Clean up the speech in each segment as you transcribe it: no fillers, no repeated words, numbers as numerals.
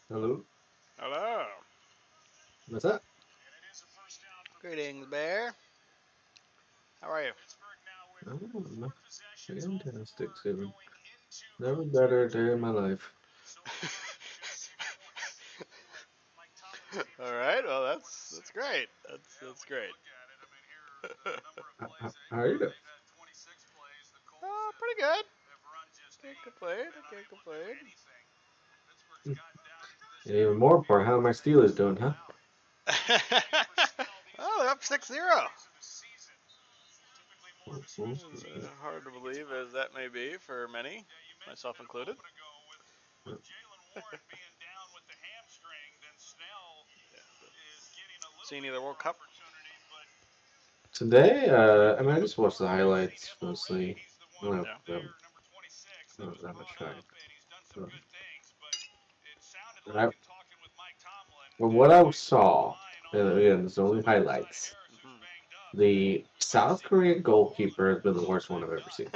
Hello? Hello. What's up? Greetings, Bear. How are you? Oh, fantastic, Stephen. Never better day in my life. All right. Well, that's great. That's great. How are you doing? Pretty good. Can't complain. I can't complain. And even more important, how are my Steelers doing, huh? Oh, they're up 6-0. Mhm. Hard to believe as that may be for many, myself included. Seen either World Cup? Today, I just watched the highlights mostly. I don't have, Yeah. not that much time. Um, and I, from what I saw, and again, it's only highlights. The South Korean goalkeeper has been the worst one I've ever seen.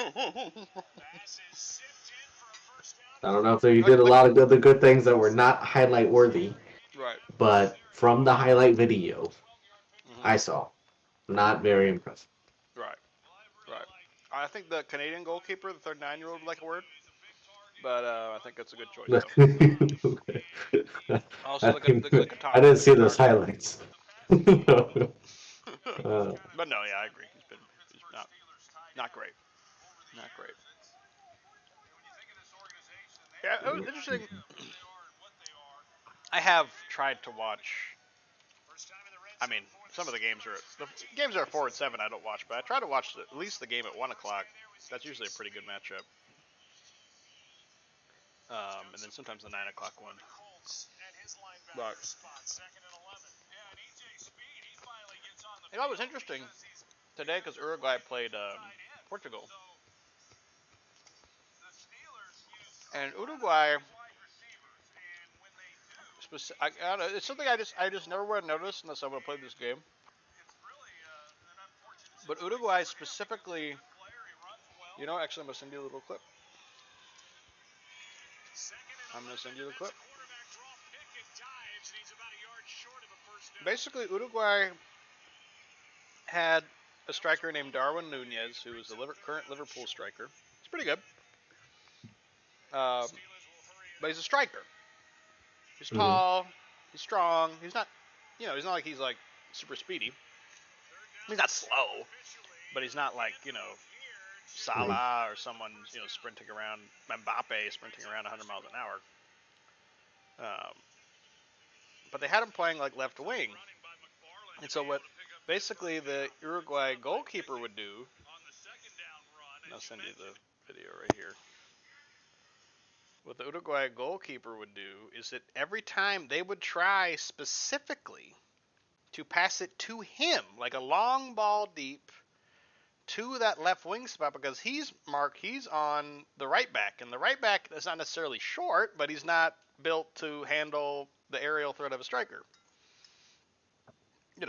I don't know if they did a lot of other good things that were not highlight worthy, Right. but from the highlight video I Hmm. saw, not very impressive. Right. Right. I think the Canadian goalkeeper, the 39-year-old, would like a word, but I think that's a good choice though. Okay. Also, I, the I Qatar, didn't the see those Qatar guy. highlights. uh, But no, yeah, I agree. He's not great, not great. Yeah, it was interesting. I have tried to watch. I mean, some of the games are 4 and 7. I don't watch, but I try to watch at least the game at 1 o'clock. That's usually a pretty good matchup. And then sometimes the 9 o'clock one. But it was interesting today because Uruguay played Portugal, and Uruguay. I don't know, it's something I just never would have noticed unless I would have played this game. But Uruguay specifically, actually, I'm gonna send you a little clip. I'm gonna send you the clip. Basically, Uruguay had a striker named Darwin Nunez, who is the current Liverpool striker. He's pretty good, um, but he's a striker. He's mhm, tall. He's strong. He's not like he's like super speedy. He's not slow, but he's not like mhm, Salah or someone sprinting around Mbappe sprinting around 100 miles an hour. Um, but they had him playing like left wing, and so what basically the Uruguay goalkeeper would do. And I'll send you the video right here. What the Uruguay goalkeeper would do is that every time they would try specifically to pass it to him, like a long ball deep to that left wing spot, because he's on the right back, and the right back is not necessarily short, but he's not built to handle the aerial threat of a striker.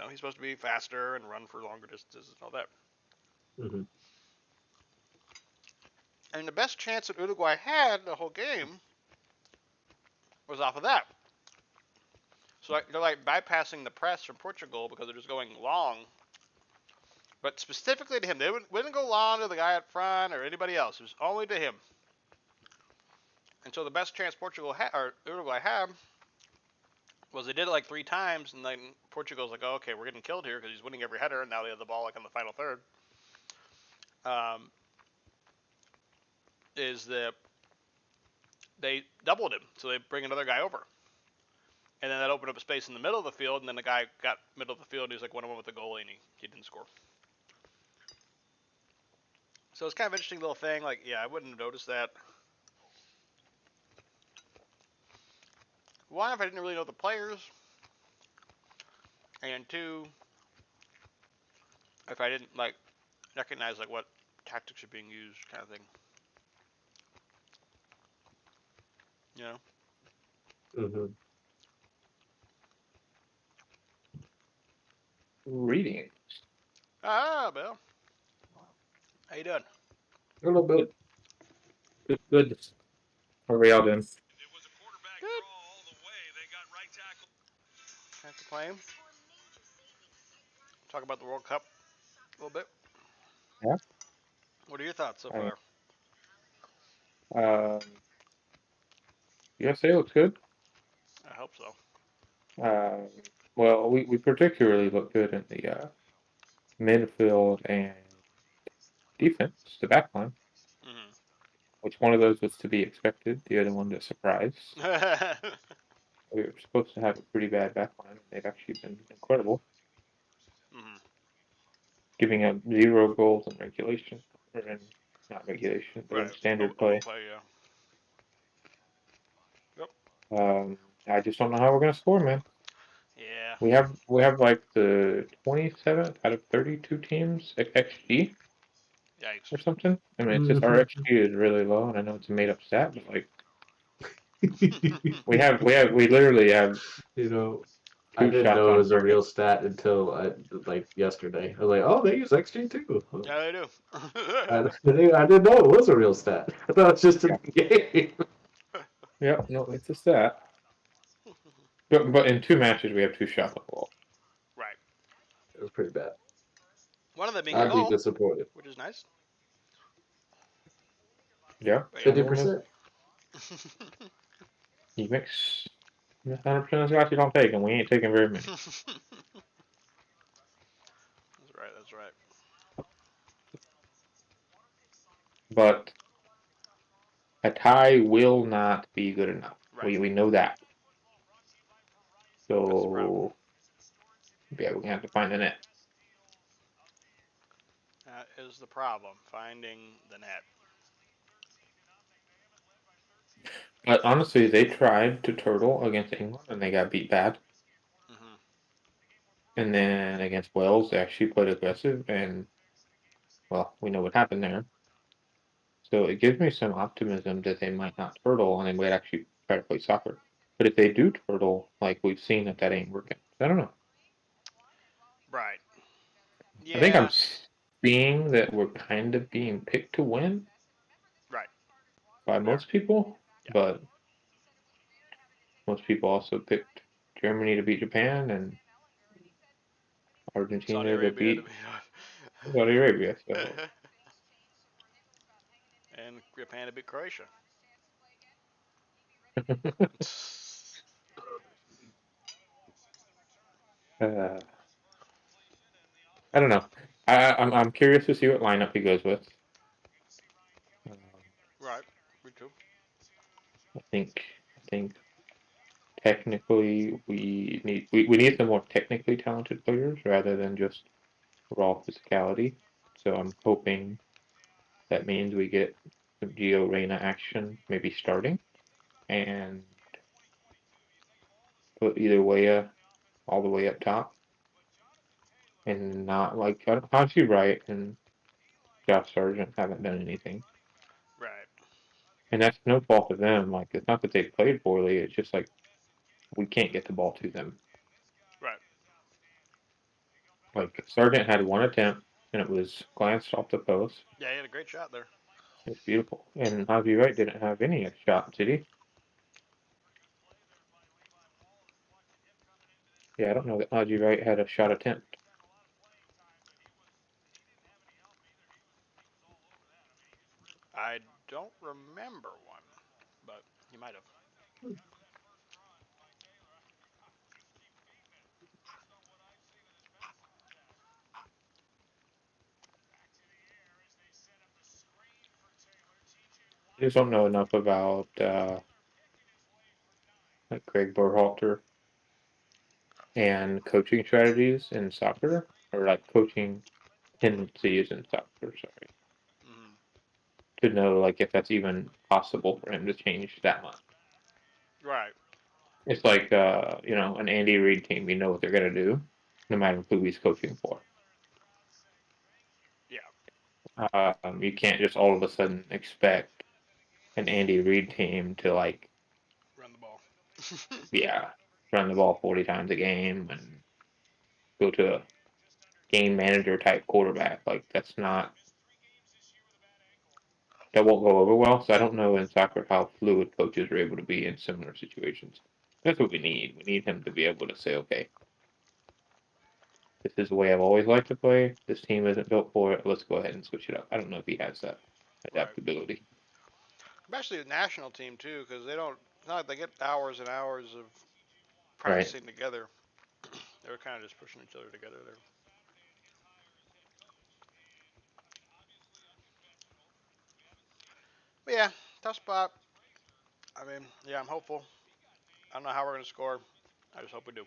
He's supposed to be faster and run for longer distances and all that. mhm. And the best chance that Uruguay had the whole game was off of that. So they're like bypassing the press from Portugal because they're just going long. But specifically to him, they wouldn't go long to the guy up front or anybody else. It was only to him. And so the best chance or Uruguay had was they did it like 3 times, and then Portugal's like, oh, okay, we're getting killed here because he's winning every header, and now they have the ball like in the final third. Um, is that they doubled him, so they bring another guy over, and then that opened up a space in the middle of the field, and then the guy got middle of the field, and he was like 1-on-1 with the goalie, and he didn't score. So it's kind of an interesting little thing. Like, yeah, I wouldn't have noticed that. One, if I didn't really know the players, and two, if I didn't like recognize like what tactics are being used, kind of thing. You know. Mm-hmm. Reading. Ah, Bill. How you doing? A little bit. Good. How are we all doing? Good. Can't complain. Talk about the World Cup a little bit. Yeah. What are your thoughts so I, far? USA looks good. I hope so. Well, we particularly look good in the midfield and defense, the back line. Mm-hmm. Which one of those was to be expected? The other one to surprise. We were supposed to have a pretty bad back line, and they've actually been incredible, Mm-hmm. giving up 0 goals in regulation, or in not regulation, but in Right. standard Open play. play, yeah. Yep. I just don't know how we're gonna score, man. Yeah. We have like the 27th out of 32 teams XG Yikes. or something. I mean, it's just our Mm-hmm. XG is really low, and I know it's a made up stat, but like we literally have You know, I 2 didn't shots know it on was a target. real stat until like yesterday. I was like, oh, they use XG too. Yeah, they do. Yeah, I didn't know it was a real stat. I thought it was just in yeah, the game. yeah. No, it's a stat. But in 2 matches we have 2 shots on goal. Right. It was pretty bad. One of them being a I'd be goal, disappointed. which is nice. Yeah, But yeah. some of them 50%. he makes 100% of the shots you don't take, and we ain't taking very many. That's right. That's right. But a tie will not be good enough. Right. We know that. That's the problem. So yeah, we're gonna have to find the net. That is the problem. Finding the net. But honestly, they tried to turtle against England and they got beat bad. Mm-hmm. And then against Wales, they actually played aggressive, and well, we know what happened there. So it gives me some optimism that they might not turtle and they might actually try to play soccer. But if they do turtle, like we've seen that ain't working. I don't know. Right. I think I'm Yeah. seeing that we're kind of being picked to win Right. by We are. most people, Yeah. but most people also picked Germany to beat Japan and Saudi Argentina to Arabia to beat be. Saudi Arabia. So And Japan to beat Croatia. uh, I don't know. I'm curious to see what lineup he goes with. Um, Right. Me too. I think technically we need some more technically talented players rather than just raw physicality. So I'm hoping that means we get some Gio Reyna action, maybe starting, and put either way all the way up top, and not like Haji Wright and Josh Sargent haven't done anything, Right. and that's no fault of them. Like it's not that they played poorly; it's just like we can't get the ball to them. Right. Like Sargent had 1 attempt, and it was glanced off the post. Yeah, he had a great shot there. It was beautiful. And Haji Wright didn't have any shot, did he? Yeah, I don't know that Haji Wright had a shot attempt. I don't remember one, but he might have. I just don't know enough about like Greg Berhalter and coaching strategies in soccer, or like coaching tendencies in soccer. Sorry, Mm-hmm. to know like if that's even possible for him to change that much. Right. It's like an Andy Reid team. You know what they're gonna do, no matter who he's coaching for. Yeah. You can't just all of a sudden expect an Andy Reid team to like Run the ball. Yeah, run the ball 40 times a game and go to a game manager type quarterback. Like that won't go over well. So I don't know in soccer how fluid coaches are able to be in similar situations. That's what we need. We need him to be able to say, okay, this is the way I've always liked to play. This team isn't built for it. Let's go ahead and switch it up. I don't know if he has that Right. adaptability. Especially the national team too, because they don't. It's not like they get hours and hours of Right. practicing together. They're kind of just pushing each other together there. But yeah, tough spot. I mean, yeah, I'm hopeful. I don't know how we're gonna score. I just hope we do.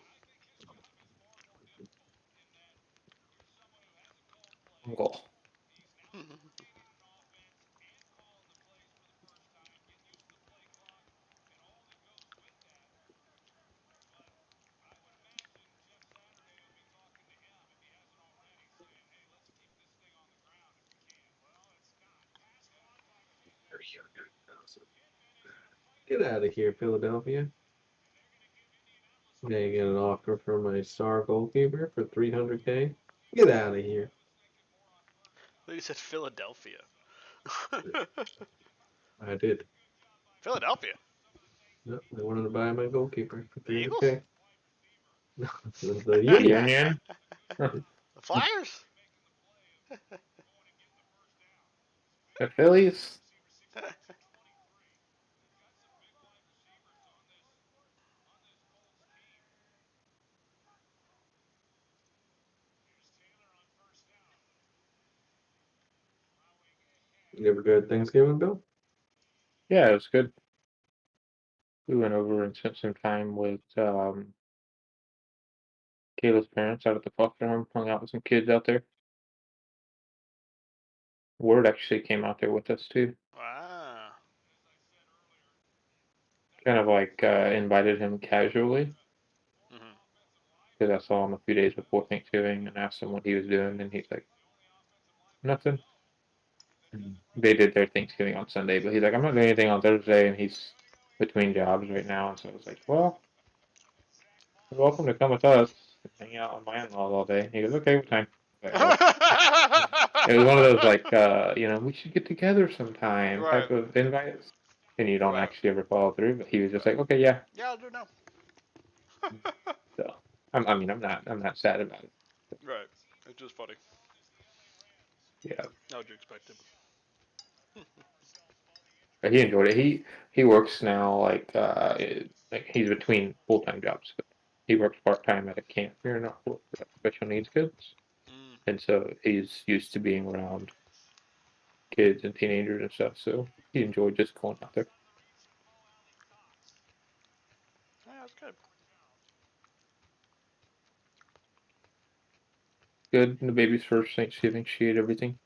Goal. Get out of here, Philadelphia. They get an offer from a star goalkeeper for 300K. Get out of here. You said Philadelphia. I did. Philadelphia. No, they wanted to buy my goalkeeper for The Eagles. 300K. The The Union. Union. The Flyers. The Phillies. You have a good Thanksgiving, Bill? Yeah, it was good. We went over and spent some time with Kayla's parents out at the foster home, hung out with some kids out there. Word actually came out there with us too. Wow. Kind of like invited him casually Mhm. because I saw him a few days before Thanksgiving and asked him what he was doing, and he's like, nothing. And they did their Thanksgiving on Sunday, but he's like, I'm not doing anything on Thursday, and he's between jobs right now. And so I was like, well, you're welcome to come with us and hang out with my in-laws all day. He goes, okay, what time? I was like, well, it was one of those like, we should get together sometime Right. type of invites, and you don't Right. actually ever follow through. But he was just Right. like, okay, yeah. Yeah, I'll do it now. So I'm not sad about it. Right. It's just funny. Yeah, How would you expect him? but he enjoyed it. He works now like he's between full-time jobs, but he works part-time at a camp here in Norfolk for like, special needs kids, Mm. and so he's used to being around kids and teenagers and stuff. So he enjoyed just going out there. Yeah, that's good. Good. And the baby's first Thanksgiving, she ate everything.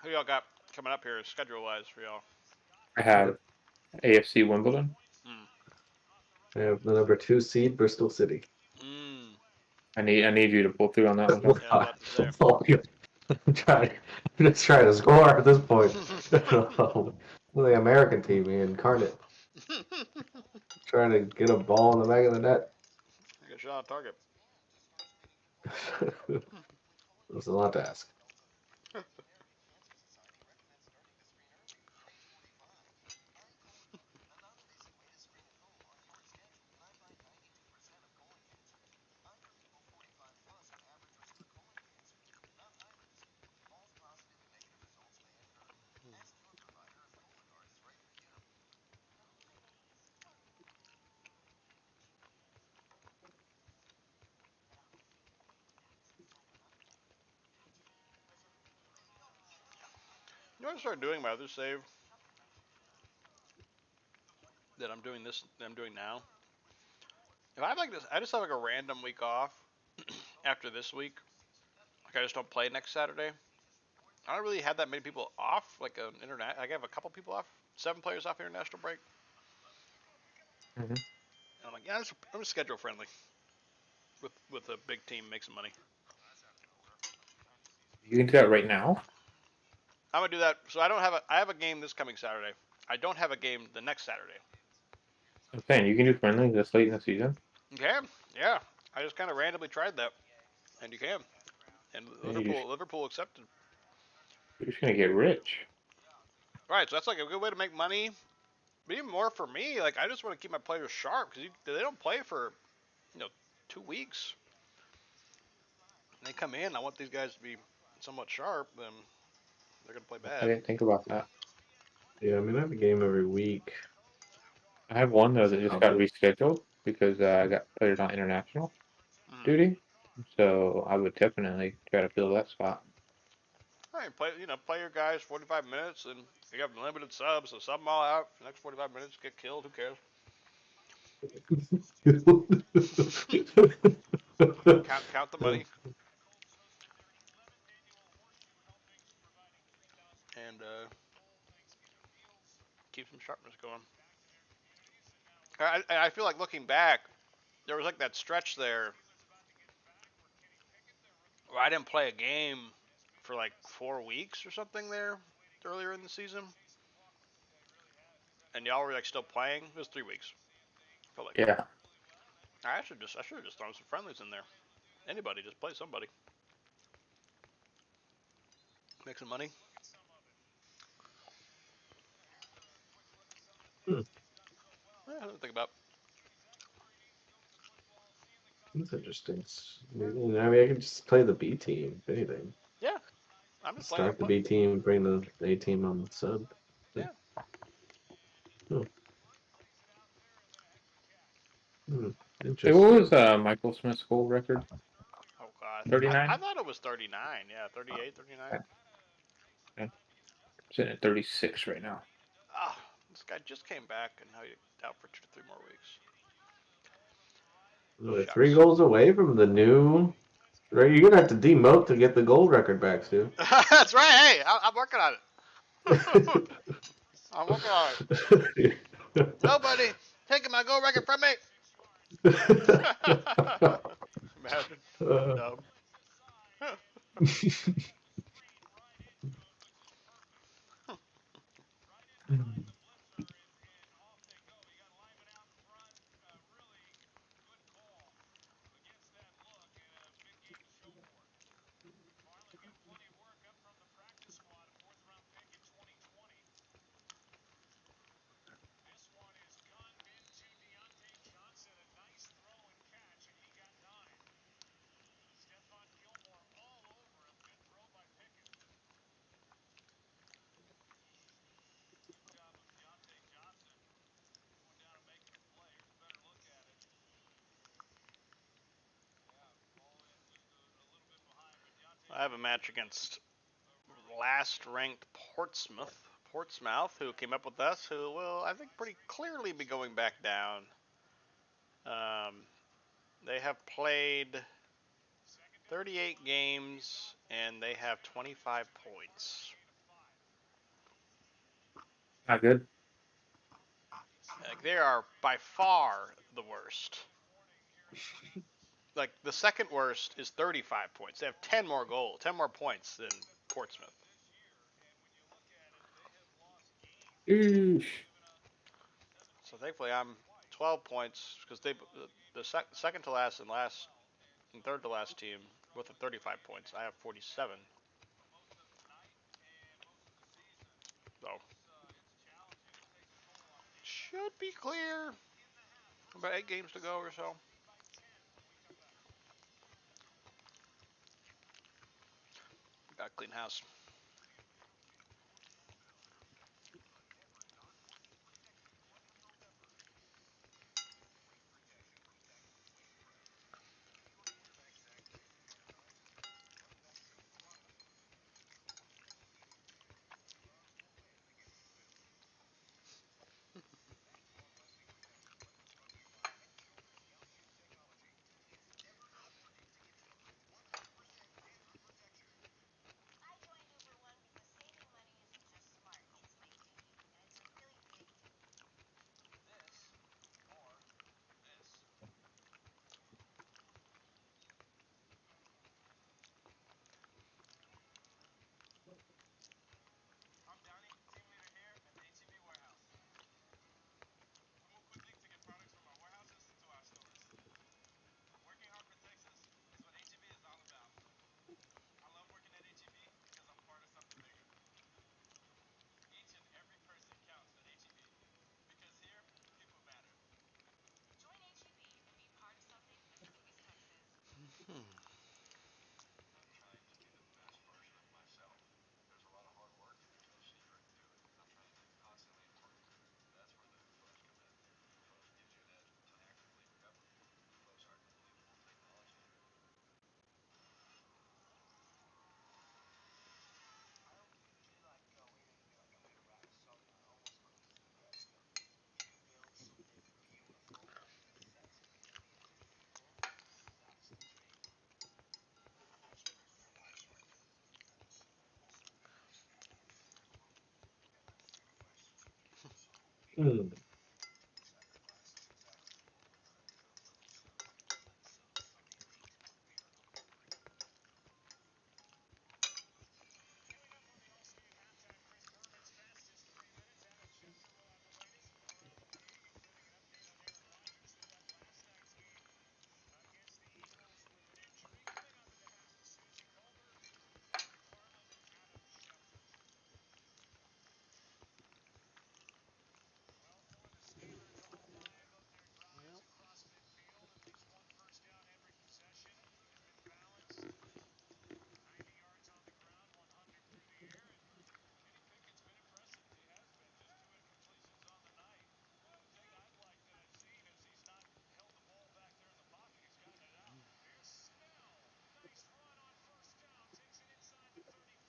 Who y'all got coming up here schedule wise for y'all? I have Yep. AFC Wimbledon. Mm. I have the number 2 seed, Bristol City. Mm. I need you to pull through on that one, Tom. Yeah, I was about to say. I'm trying. I'm just trying to score at this point. The American team incarnate, trying to get a ball in the back of the net. I guess shot on target. That's a lot to ask. You know what I started doing my other save that I'm doing now? If I like this, I just have like a random week off after this week. Like I just don't play next Saturday. I don't really have that many people off. Like an internet, I have a couple people off. 7 players off international break. Mm-hmm. And I'm like, yeah, I'm just schedule friendly. With a big team, make some money. You can do that right now. I'm gonna do that. So I have a game this coming Saturday. I don't have a game the next Saturday. I'm saying you can do friendly this late in the season. You can, yeah. I just kind of randomly tried that, and you can. And Liverpool accepted. You're just gonna get rich. Right, so that's like a good way to make money. But even more for me, like I just want to keep my players sharp because they don't play for 2 weeks. And they come in. I want these guys to be somewhat sharp. Then they're gonna play I bad. didn't think about that. Yeah, I mean, I have a game every week. I have one though that just got Probably. rescheduled because I got players on international duty. So I would definitely try to fill that spot. All right, play your guys 45 minutes, and you have limited subs, so sub them all out. For the next 45 minutes, get killed. Who cares? Count the money, and keep some sharpness going. I feel like looking back, there was like that stretch there where I didn't play a game for like 4 weeks or something there earlier in the season, and y'all were like still playing. It was 3 weeks. Felt like Yeah. I should have just thrown some friendlies in there. Anybody, just play somebody. Make some money. I don't think about. That's interesting. I mean, I can just play the B team, if anything. Yeah, I'm just playing. I'm Start the playing. B team, bring the A team on the sub. Yeah. Oh, Hey, what interesting. was Michael Smith's goal record? Oh God. 39? I thought it was 39. Yeah, 38, 39. Okay. Sitting at 36 right now. Ah, this guy just came back and now he's out for 2 to 3 more weeks. They're Shucks. 3 goals away from the new. Right, you're gonna have to demote to get the goal record back, Stu. That's right. Hey, I'm working on it. I'm working on it. Nobody taking my goal record from me. Imagine. Dumb. I have a match against last ranked Portsmouth, who came up with us, who will, I think, pretty clearly be going back down. They have played 38 games and they have 25 points. Not good. Like, they are by far the worst. Like, the second worst is 35 points. They have 10 more goals, 10 more points than Portsmouth. Eesh. So thankfully I'm 12 points because second to last and third to last team with the 35 points. I have 47. So should be clear. About 8 games to go or so. Got clean house. Hmm.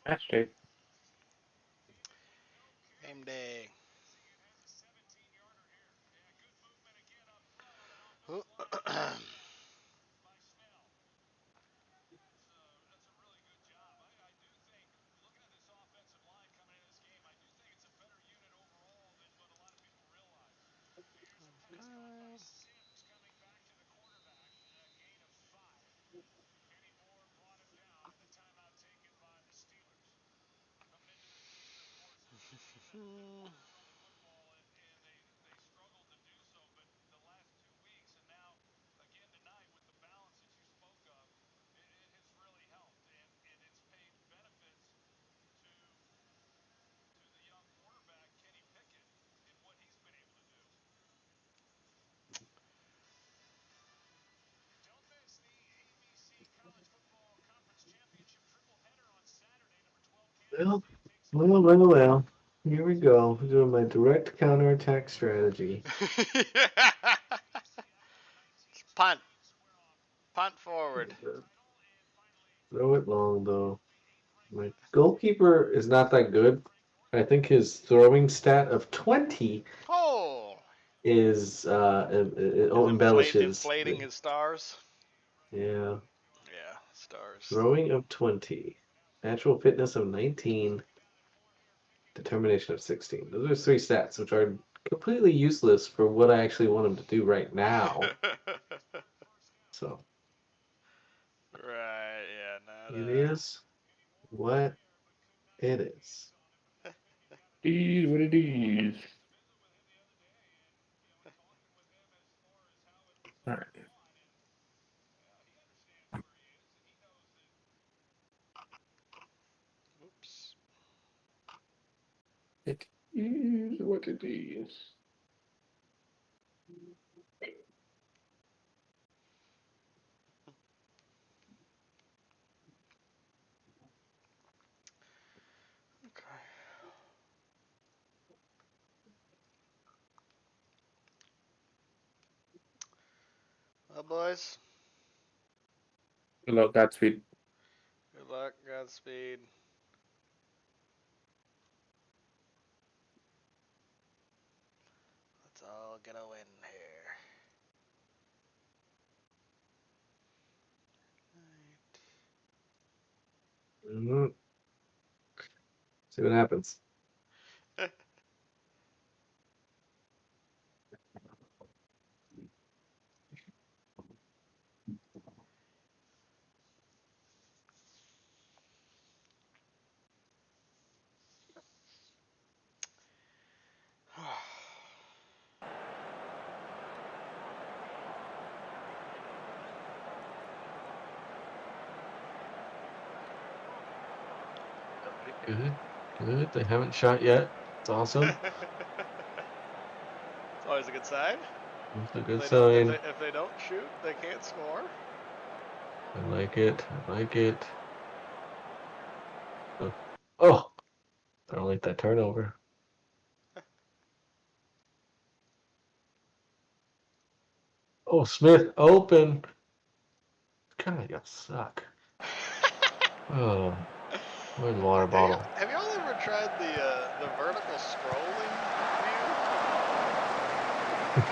Match day. Game day. Well. Here we go. We're doing my direct counterattack strategy. Punt. Punt forward. Throw it long, though. My goalkeeper is not that good. I think his throwing stat of 20 Oh. is it Is embellishes. inflating his stars? Yeah. Yeah, stars. Throwing of 20. Natural fitness of 19. Determination of 16. Those are three stats, which are completely useless for what I actually want him to do right now. So Right, yeah, not it is what it is. These what it is. All right. Oops. It is what it is. Okay. Well, boys, Good luck, Godspeed. good luck, Godspeed. Let's all get a win here. Mhm. See what happens. Good. Good. They haven't shot yet. It's awesome. It's always a good sign. It's a If good they don't, sign. if they don't shoot, they can't score. I like it. I like it. Oh, I don't like that turnover. Oh, Smith open. God, you suck. Oh, where's the water bottle? Have y'all ever tried the vertical scrolling view?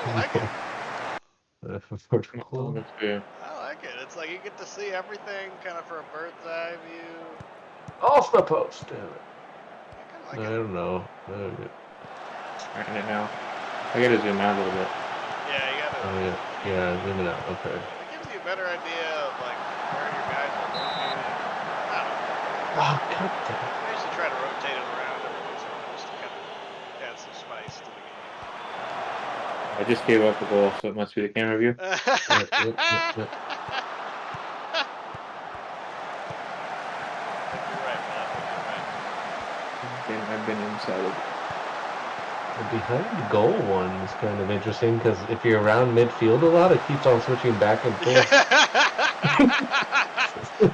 I like it. Vertical. Let's see. I like it. It's like you get to see everything kind of for a bird's eye view. Off the post. Damn it. I kind of like I it. don't know. Starting it now. I gotta zoom out a little bit. Yeah, you gotta. Oh yeah, yeah. Zoom it out. Okay. It gives you a better idea of like where your guys are located. I don't know. Oh god damn it. I used to try to rotate it around every once in a while just to kind of add some spice to the game. I just gave up a goal, so it must be the camera view. Yep. You're right, Bob. You're right. I've been inside of The behind the goal one is kind of interesting because if you're around midfield a lot, it keeps on switching back and forth.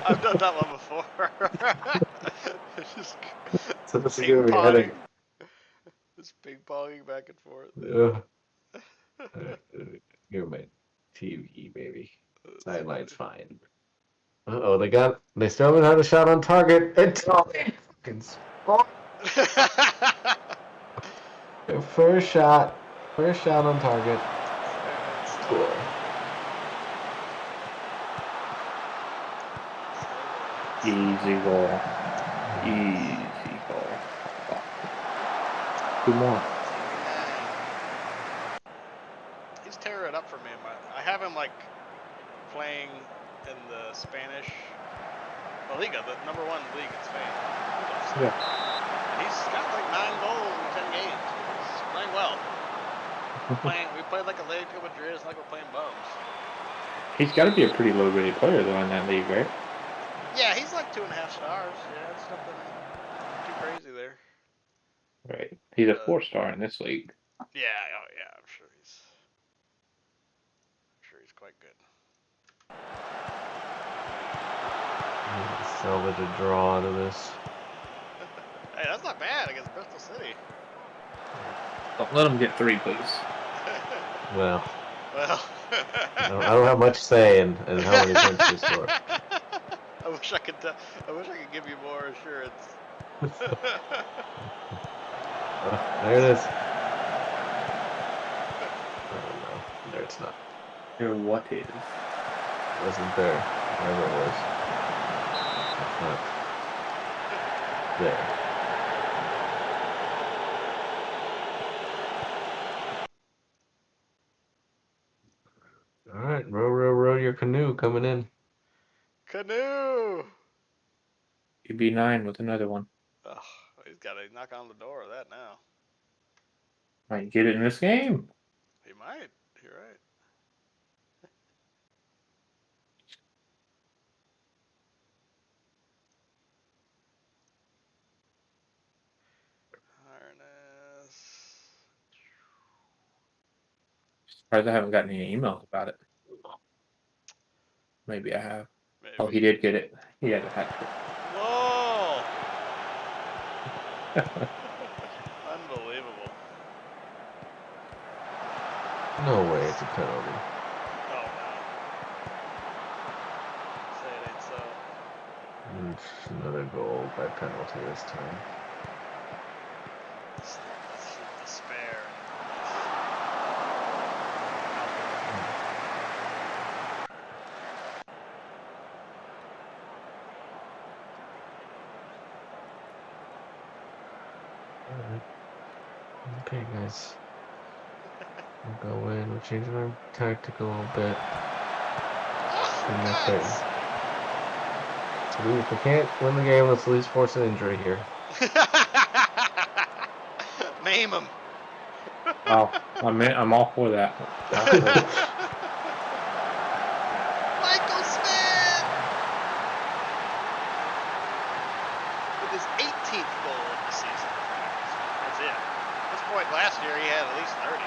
I've done that one before. Just So this is ping where we're heading. ponging. Just ping ponging back and forth. You're my TV, baby. Sideline's fine. Uh-oh, they still haven't had a shot on target. It's fucking spot. First shot on target. Score. easy goal. Easy goal. Two more. He's tearing it up for me. I have him like playing in the Spanish La Liga, the #1 league in Spain. Yeah. He's got like 9 goals in 10 games. He's playing well. We played like Atletico Madrid. It's like we're playing bums. He's got to be a pretty low-rated player though in that league, right? Yeah, he's like 2.5 stars. Yeah, it's nothing too crazy there. Right. He's a 4-star in this league. Yeah. Oh yeah. I'm sure he's quite good. Salvage a draw out of this. Hey, that's not bad against Bristol City. Don't let him get 3, please. Well, Well. I don't have much say in how many points we score. I wish I could give you more assurance. There it is. Oh no, there it's not. There what is? It wasn't there. Wherever it was. It's not there. Alright, row your canoe coming in. Canoe! UB9 with another one. Oh, he's got to knock on the door of that now. Might get it in this game. He might. You're right. Harness. Surprised I haven't gotten any emails about it. Maybe I have. Maybe. Oh, he did get it. He had a hat trick. Whoa! Unbelievable. No way, it's a penalty. Oh no. Say it ain't so. It's another goal by penalty this time. This despair. Alright. Okay, guys. We'll go in. We're changing our tactic a little bit. So if we can't win the game, let's at least force an injury here. Name him. Oh, I'm all for that. Michael Smith! With his 18th goal of the season. That's it. At this point last year, he had at least 30.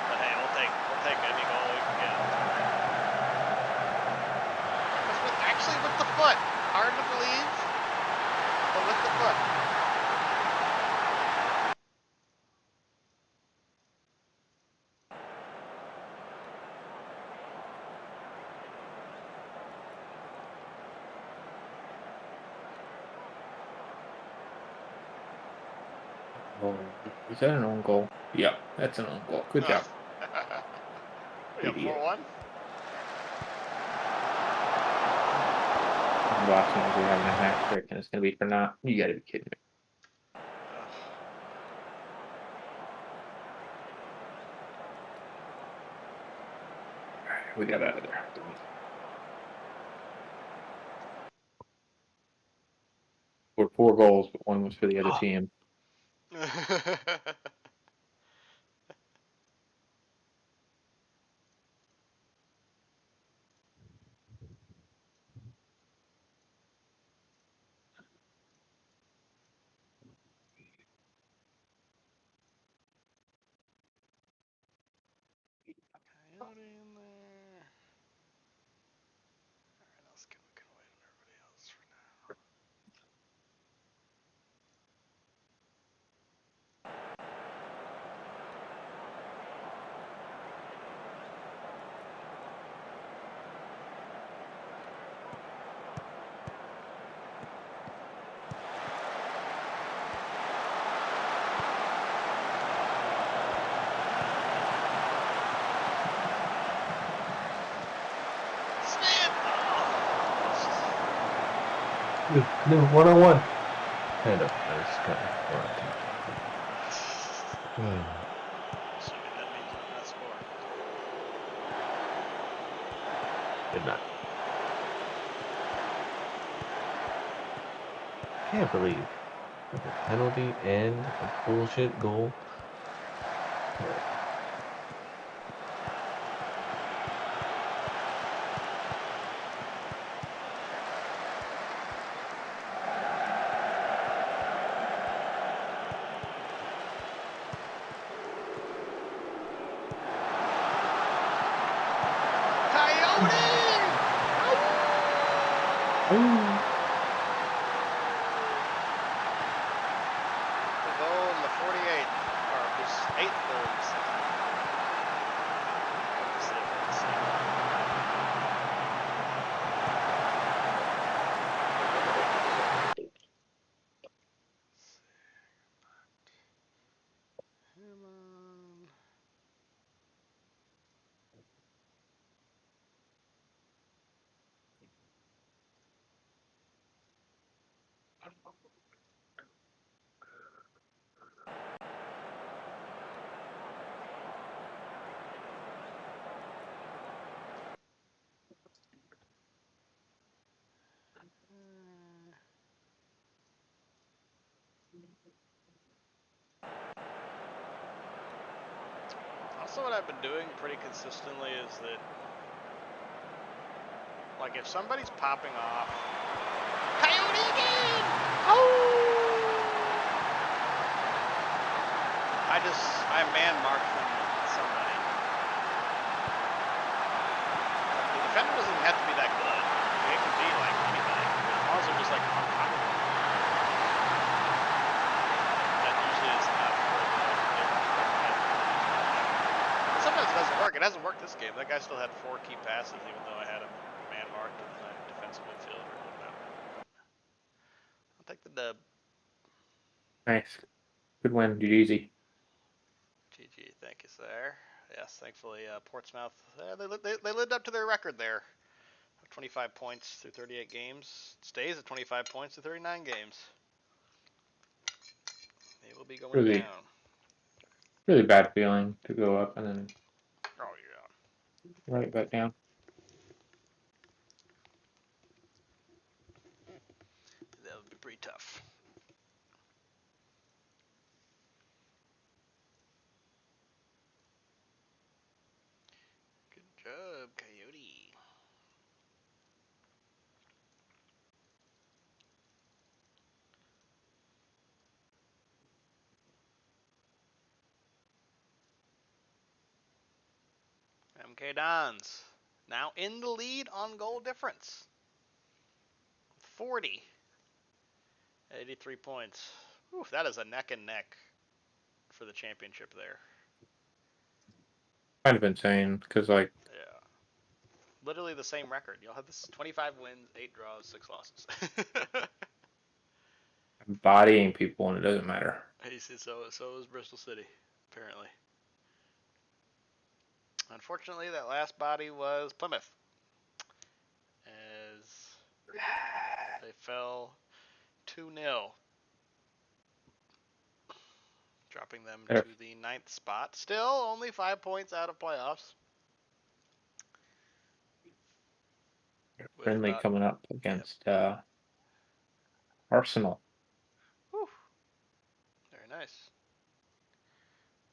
But hey, we'll take any goal we can get. Actually, with the foot. Hard to believe, but with the foot. Oh, is that an own goal? Yep, that's an own goal. Good job. We got 4-1. Boston is having a hat trick and it's going to be for not. You got to be kidding me. We got out of there. Were 4 goals, but one was for the other team. Coyote in there. Alright, let's get away from everybody else for now. No, 1-on-1. Kind of. I was kind of Assuming that means you did not score. Did not. Can't believe a penalty and a bullshit goal. Also, what I've been doing pretty consistently is that, like, if somebody's popping off, Coyote again! I man mark them with somebody. The defender doesn't even have to be that good. It can be like anybody. As long as they're just like on top of them. That usually is enough for the sometimes it doesn't work. It hasn't worked this game. That guy still had 4 key passes, even though I had him man marked with my defensive midfielder. It wouldn't matter. I'll take the dub. Nice. Good win. GG. GG. Thank you, sir. Yes, thankfully, Portsmouth, they lived up to their record there. 25 points through 38 games. It stays at 25 points through 39 games. They will be going down. Really bad feeling to go up and then right back down. That would be pretty tough. Good job, Coyote. MK Dons now in the lead on goal difference. 40. 83 points. Whew, that is a neck and neck for the championship there. Kind of insane because, like, yeah, literally the same record. You'll have this 25 wins, 8 draws, 6 losses. bodying people and it doesn't matter. So is Bristol City, apparently. Unfortunately, that last body was Plymouth, as they fell 2-0, dropping them to the 9th spot. Still only 5 points out of playoffs. friendly about. coming up against Arsenal. Whew. Very nice.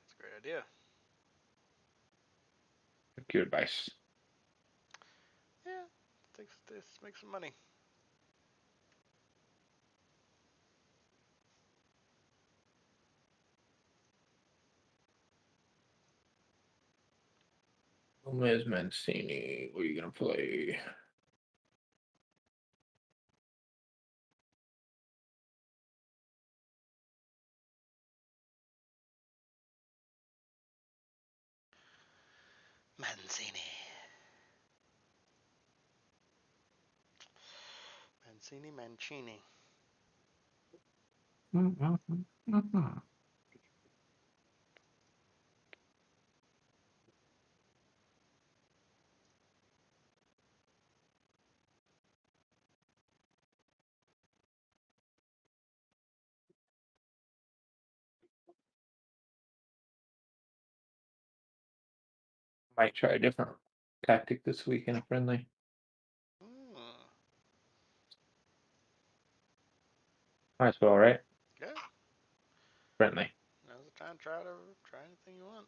That's a great idea. Good advice. Yeah, let's make some money. Gomez Mancini, what are you gonna play? Mancini. Mancini. Might try a different tactic this week in a friendly. Might as well, right? Yeah. Friendly. Now's the time to try anything you want.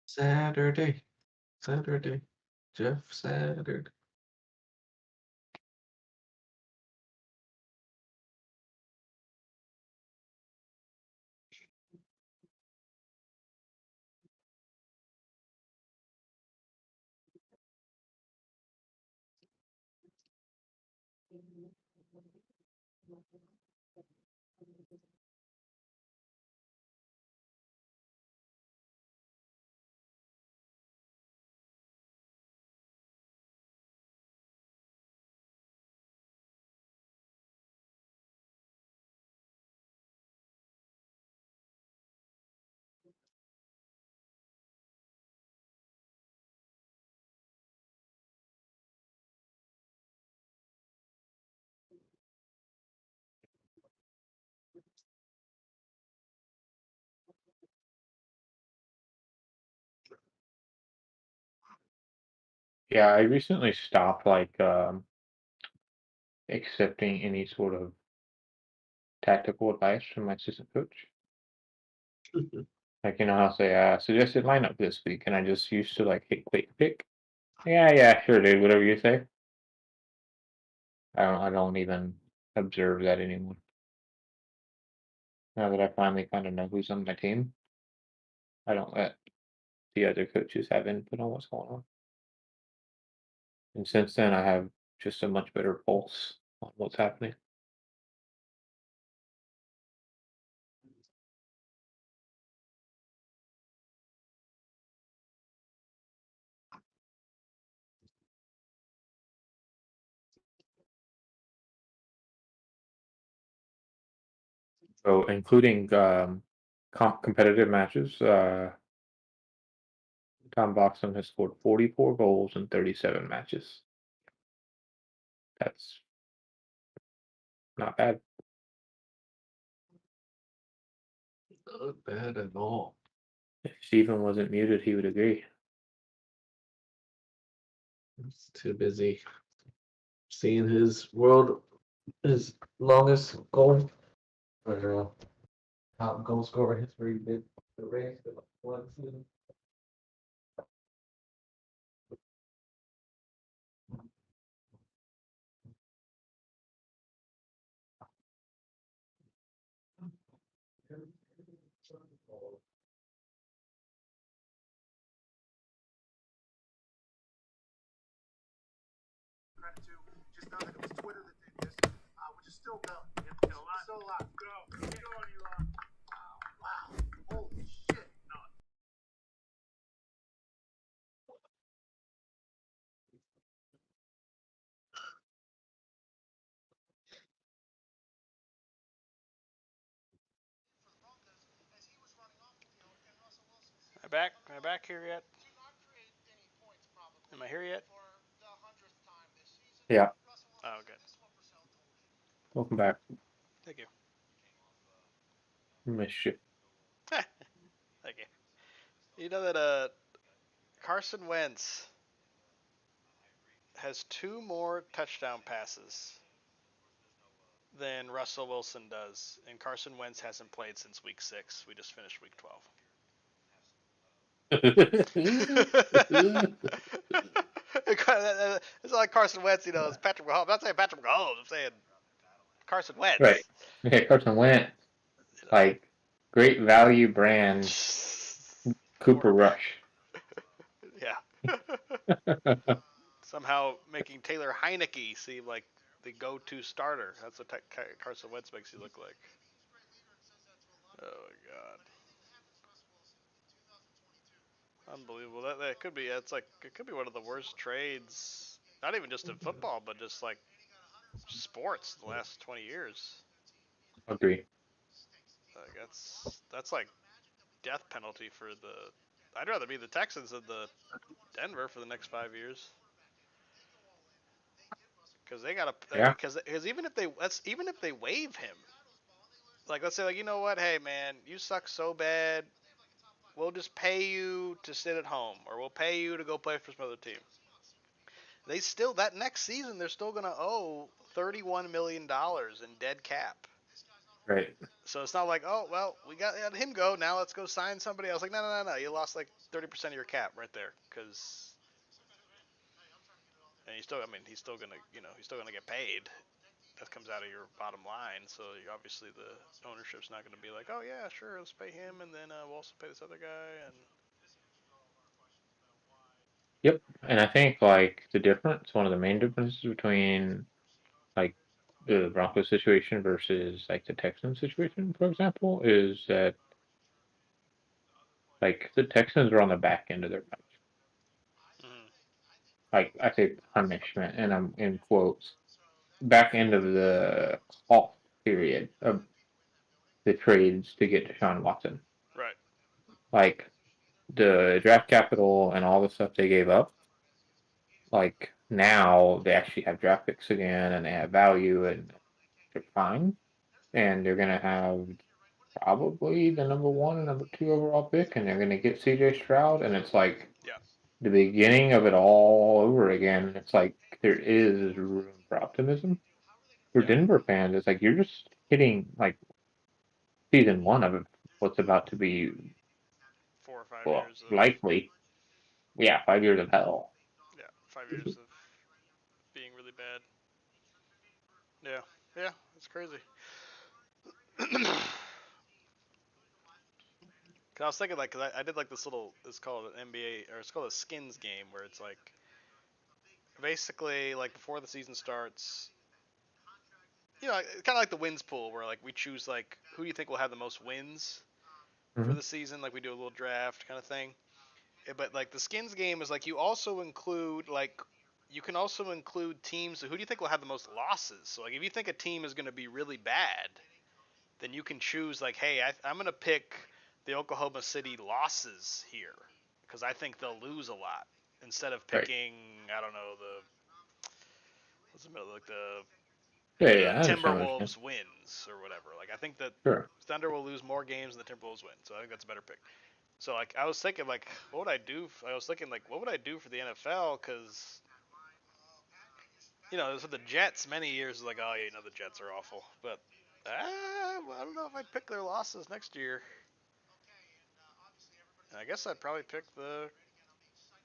Saturday. Jeff Saturday. Yeah, I recently stopped accepting any sort of tactical advice from my assistant coach. Like, I'll say, suggested lineup this week, and I just used to hit quick pick. Yeah, sure, dude, whatever you say. I don't even observe that anymore. Now that I finally kind of know who's on my team, I don't let the other coaches have input on what's going on. And since then, I have just a much better pulse on what's happening. So, including competitive matches, Tom Boxam has scored 44 goals in 37 matches. That's not bad. Not bad at all. If Stephen wasn't muted, he would agree. He's too busy seeing his longest goal or top goal scorer history did the race for one season. Credit to, just know that it was Twitter that did this, which is still done. Am I back here yet? Am I here yet? Yeah. Oh, good. Welcome back. Thank you. Missed you. Thank you. You know that Carson Wentz has 2 more touchdown passes than Russell Wilson does, and Carson Wentz hasn't played since week 6. We just finished week 12. It's like Carson Wentz, it's Patrick Mahomes. I'm not saying Patrick Mahomes. I'm saying Carson Right. Wentz. Okay, Carson Wentz, like, great value brand Cooper Quarterback. Rush. Yeah. Somehow making Taylor Heineke seem like the go-to starter. That's what Carson Wentz makes you look like. Oh my god. Unbelievable. That could be. It's like it could be one of the worst trades. Not even just in football, but just like sports the last 20 years. Agree. Like that's like death penalty for the. I'd rather be the Texans than the Denver for the next 5 years. Because they gotta, Yeah. because even if they waive him, like let's say like you know what, hey man, you suck so bad, we'll just pay you to sit at home, or we'll pay you to go play for some other team. They still that next season they're still gonna owe $31 million in dead cap. Right. So it's not like, oh well, we got him go, now let's go sign somebody else. Like no, you lost like 30% of your cap right there, because and he's still gonna he's still gonna get paid. That comes out of your bottom line. So obviously the ownership's not going to be like, oh yeah, sure, let's pay him, and then we'll also pay this other guy. And Yep. And I think, like, the difference, one of the main differences between, like, the Broncos situation versus, like, the Texans situation, for example, is that, like, the Texans are on the back end of their punishment. mm-hmm. Like, I say punishment, and I'm in quotes, back end of the off period of the trades to get Deshaun Watson. Right. Like, the draft capital and all the stuff they gave up, like, now they actually have draft picks again, and they have value, and they're fine. And they're going to have probably the number 1 and number 2 overall pick, and they're going to get CJ Stroud, and it's like Yeah. the beginning of it all over again. It's like there is room for optimism. For Yeah. Denver fans, it's like you're just hitting, like, season 1 of what's about to be, 4 or 5 well, years of likely, 5 years of hell. 5 years of being really bad. Yeah. Yeah. It's crazy. Cause I was thinking like, cause I did like this little, it's called an NBA, or it's called a skins game, where it's like, basically like before the season starts, kind of like the wins pool, where like we choose like who do you think will have the most wins for Mm-hmm. the season, like we do a little draft kind of thing. But like the skins game is like you also include like you can also include teams. Who do you think will have the most losses? So like if you think a team is going to be really bad, then you can choose like, hey, I'm going to pick the Oklahoma City losses here because I think they'll lose a lot, instead of Right. picking, I don't know, what's the middle, like Yeah, the I understand what you're saying. Timberwolves wins or whatever. Like I think that Sure. Thunder will lose more games than the Timberwolves win. So I think that's a better pick. So like I was thinking like what would I do? I was thinking like what would I do for the NFL? Because for the Jets many years like, oh yeah, the Jets are awful, but I don't know if I'd pick their losses next year. And I guess I'd probably pick the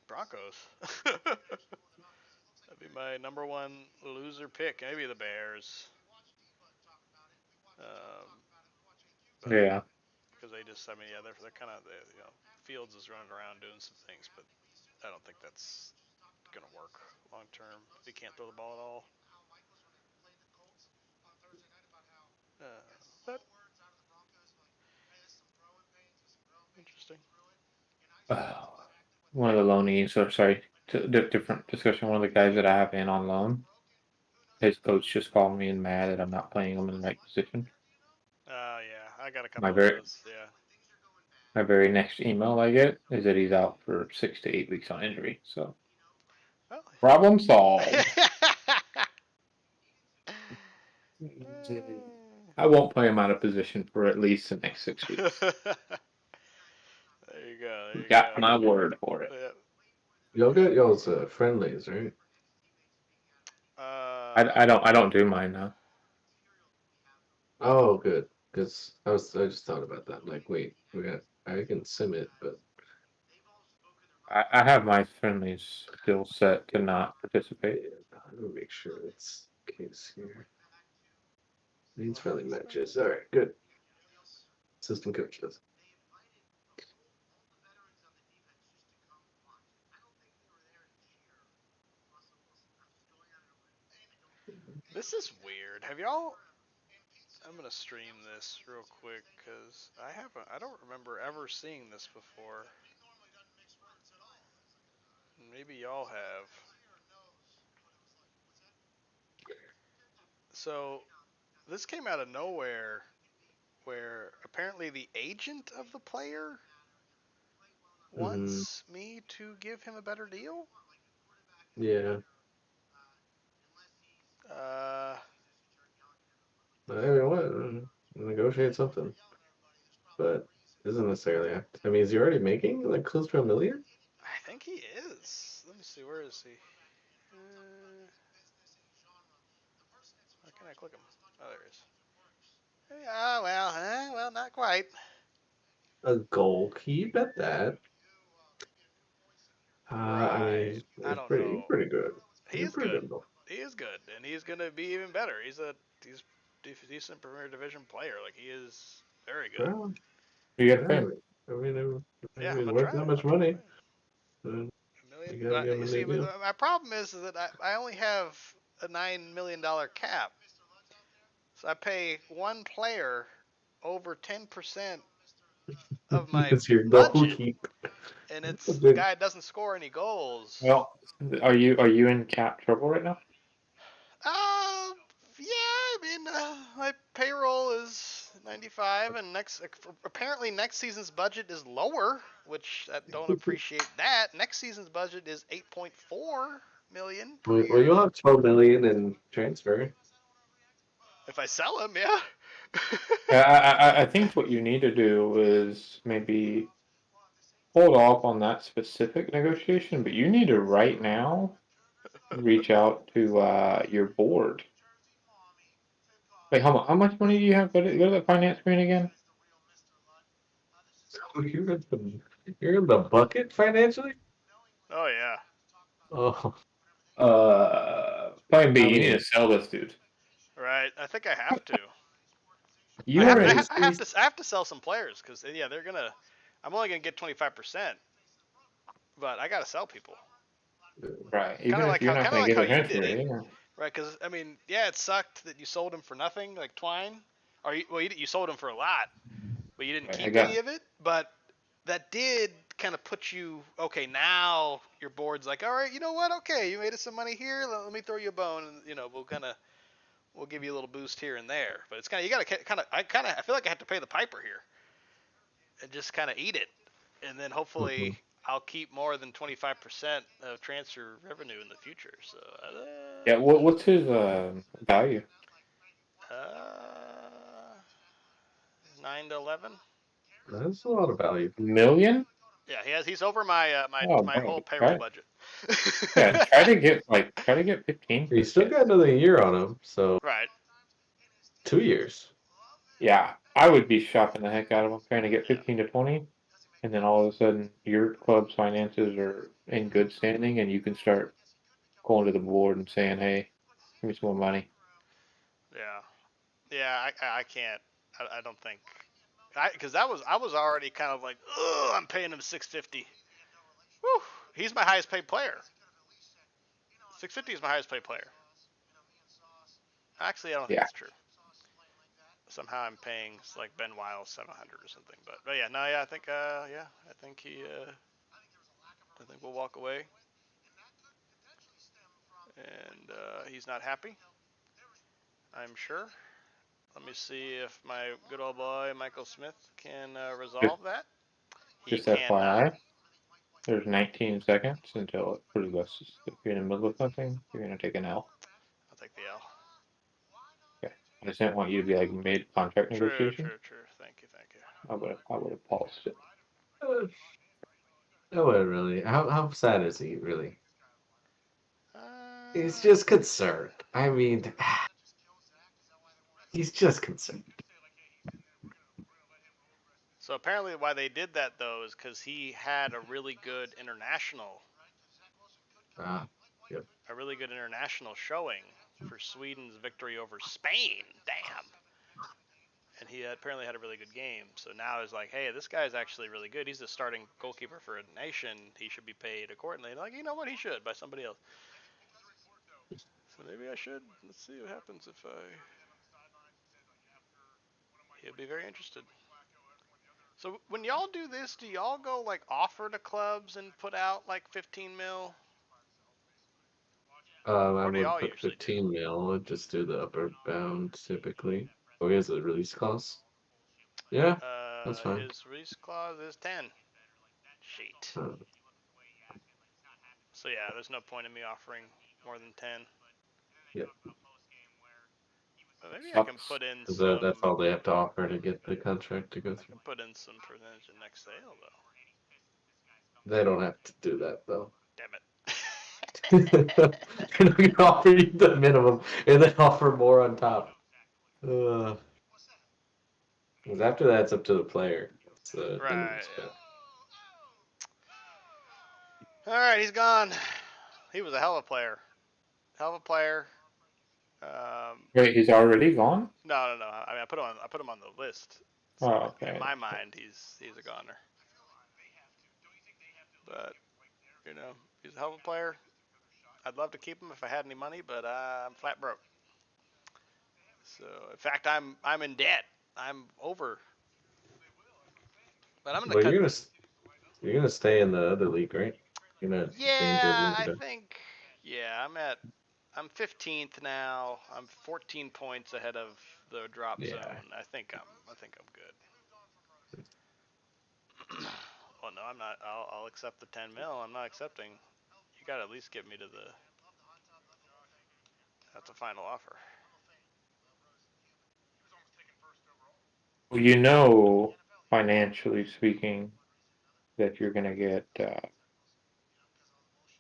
Broncos. That'd be my number 1 loser pick. Maybe the Bears. But Yeah. because they just, I mean, yeah, they're kind of, Fields is running around doing some things, but I don't think that's gonna work long term if he can't throw the ball at all. one of the loanees, or sorry, different discussion. One of the guys that I have in on loan, his coach just called me and mad that I'm not playing him in the right position. Yeah, I got a couple My of very those. Yeah. my very next email I get is that he's out for 6 to 8 weeks on injury. So Well. problem solved. I won't play him out of position for at least the next 6 weeks. There you go. There you Got go. my word for it. Yeah. Y'all got y'all's friendlies, right? I don't do mine now. Oh, good. Because I just thought about that. Like, wait, I can sim it, but I have my friendlies still set to not participate. I'm gonna make sure it's the case here. Needs friendly matches. All right, good. Assistant coach does. This is weird. Have y'all? I'm gonna stream this real quick because I don't remember ever seeing this before. Maybe y'all have. So this came out of nowhere, where apparently the agent of the player Mm, wants me to give him a better deal. yeah. Uh, I mean, what? Negotiate something, but doesn't necessarily have to. I mean, is he already making like close to $1 million? I think he is. Let me see. Where is he? How can I click him? Oh, there he is. Yeah, well, not quite. A goal keep at that. I Right. mean, I it's don't know. pretty good. He He's is pretty good. good though. He is good, and he's gonna be even better. He's decent Premier Division player. Like he is very good. Well, You get all to pay him. right. I mean, if Yeah, I'm he's gonna worth try that it. much I'm gonna money, pay him then a million. you gotta But give him you a see, new but deal. my problem is that I only have a $9 million cap, so I pay one player over 10% of my It's your goal budget, keep. and A it's the big guy doesn't score any goals. Well, are you in cap trouble right now? Yeah, I mean, my payroll is 95, and apparently next season's budget is lower, which I don't appreciate that. Next season's budget is 8.4 million per Well, year. you'll have 12 million in transfer. If I sell him, yeah. Yeah, I think what you need to do is maybe hold off on that specific negotiation, but you need to right now reach out to your board. Wait, how much money do you have? Go to the finance screen again. So you're in the bucket financially? Oh yeah. Oh, Plan B. I You need to mean, sell this dude. Right. I think I have to. You are in. I have to sell some players because yeah, they're gonna. I'm only gonna get 25%, but I gotta sell people. Right. Kind Even of if like you're how not kind of going to like get how a you transfer, did it. yeah. Right, because I mean, yeah, it sucked that you sold him for nothing, like Twine, or you sold him for a lot, but you didn't Right, I keep any got. of it. But that did kind of put you okay. Now your board's like, all right, you know what? Okay, you made us some money here. Let me throw you a bone, and we'll give you a little boost here and there. But it's you got to I feel like I have to pay the piper here and just kind of eat it, and then hopefully mhm. I'll keep more than 25% of transfer revenue in the future. So. Yeah. What's his value? 9 to 11. That's a lot of value. Million? Yeah, he's over my Oh, my bro. whole payroll Try. budget. Yeah. Try to get 15 for You this still kid. got another year on him, so Right. 2 years. Yeah, I would be shopping the heck out of him trying to get Yeah. 15 to 20, and then all of a sudden your club's finances are in good standing, and you can start going to the board and saying, "Hey, give me some more money." Yeah. Yeah. I can't. I don't think. Because I was already kind of like, oh, I'm paying him 650. Whew. He's my highest paid player. 650 is my highest paid player. Actually, I don't think Yeah, that's true. Somehow I'm paying like Ben Wiles 700 or something. But yeah, no, yeah, I think yeah, I think he. walk away, and he's not happy, I'm sure. Let me see if my good old boy Michael Smith can Just, resolve that. He just cannot. FYI, there's 19 seconds until it progresses. If you're in the middle of something, you're gonna take an L. I'll take the L. Okay. I just didn't want you to be like mid contract True, negotiation. true, true. Thank you, thank you. I would have paused it. No one really. How sad is he really? He's Uh, just concerned. I mean, he's just concerned. so apparently, why they did that though is because he had Ah, yep. a really good international showing for Sweden's victory over Spain. Damn. And he apparently had a really good game. So now it's like, hey, this guy's actually really good. He's the starting goalkeeper for a nation. He should be paid accordingly. And like, you know what? He should by somebody else. So maybe I should. Let's see what happens if I. He'd be very interested. So when y'all do this, do y'all go like offer to clubs and put out like 15 mil? I What do wouldn't y'all put usually do? 15 mil. I'd just do the upper bound typically. Oh, he has a release clause. Yeah, that's fine. His release clause is 10. Sheet. Uh, So yeah, there's no point in me offering more than 10. yeah, But maybe I can Sucks. put in because some. that's all they have to offer to get the contract to go I through. can put in some percentage in next sale though. They don't have to do that though. Damn it. They're not gonna offer you the minimum and then offer more on top. Because after that, it's up to the player. It's the minimum Right. spend. Yeah. All right, he's gone. He was a hell of a player. Hell of a player. Wait, he's already gone? No. I mean, I put him on the list. So Oh, in okay. my mind, he's a goner. But you know, he's a hell of a player. I'd love to keep him if I had any money, but I'm flat broke. So in fact, I'm in debt. I'm over. But I'm gonna But cut. you're gonna stay in the other league, right? You're not in danger of Yeah, moving I down. think. Yeah, I'm 15th now. I'm 14 points ahead of the drop Yeah. zone. I think I'm good. Well, no, I'm not. I'll accept the 10 mil. I'm not accepting. You got to at least get me to the. That's a final offer. Well, you know, financially speaking, that you're gonna get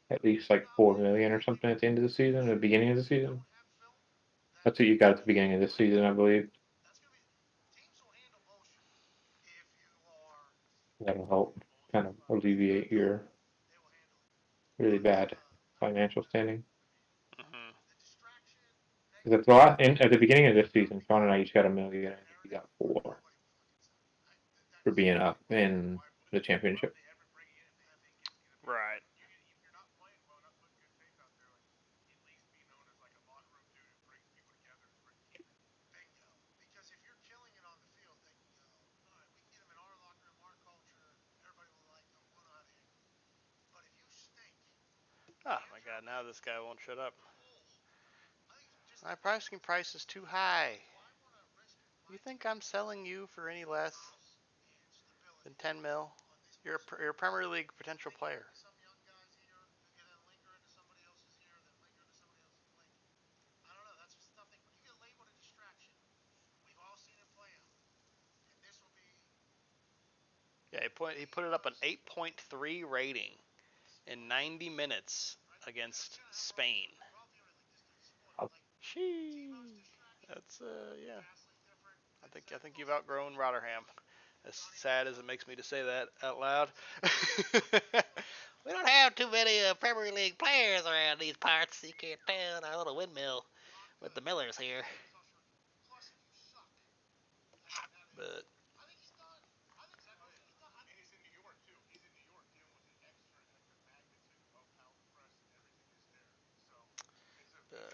at least like 4 million or something at the end of the season, the beginning of the season. That's what you got at the beginning of this season, I believe. That'll help kind of alleviate your really bad financial standing. Hmm. Because at the last, at the beginning of this season, Sean and I each got 1 million, and he got 4 for being up in the championship. Right. Oh my God! Now this guy won't shut up. My pricing price is too high. You think I'm selling you for any less than 10 mil? You're a Premier League potential player. Yeah, he put it up an 8.3 rating in 90 minutes against Spain. Sheesh. That's yeah. I think you've outgrown Rotherham. As sad as it makes me to say that out loud. We don't have too many Premier League players around these parts. You can't tell our little windmill with the Millers here. But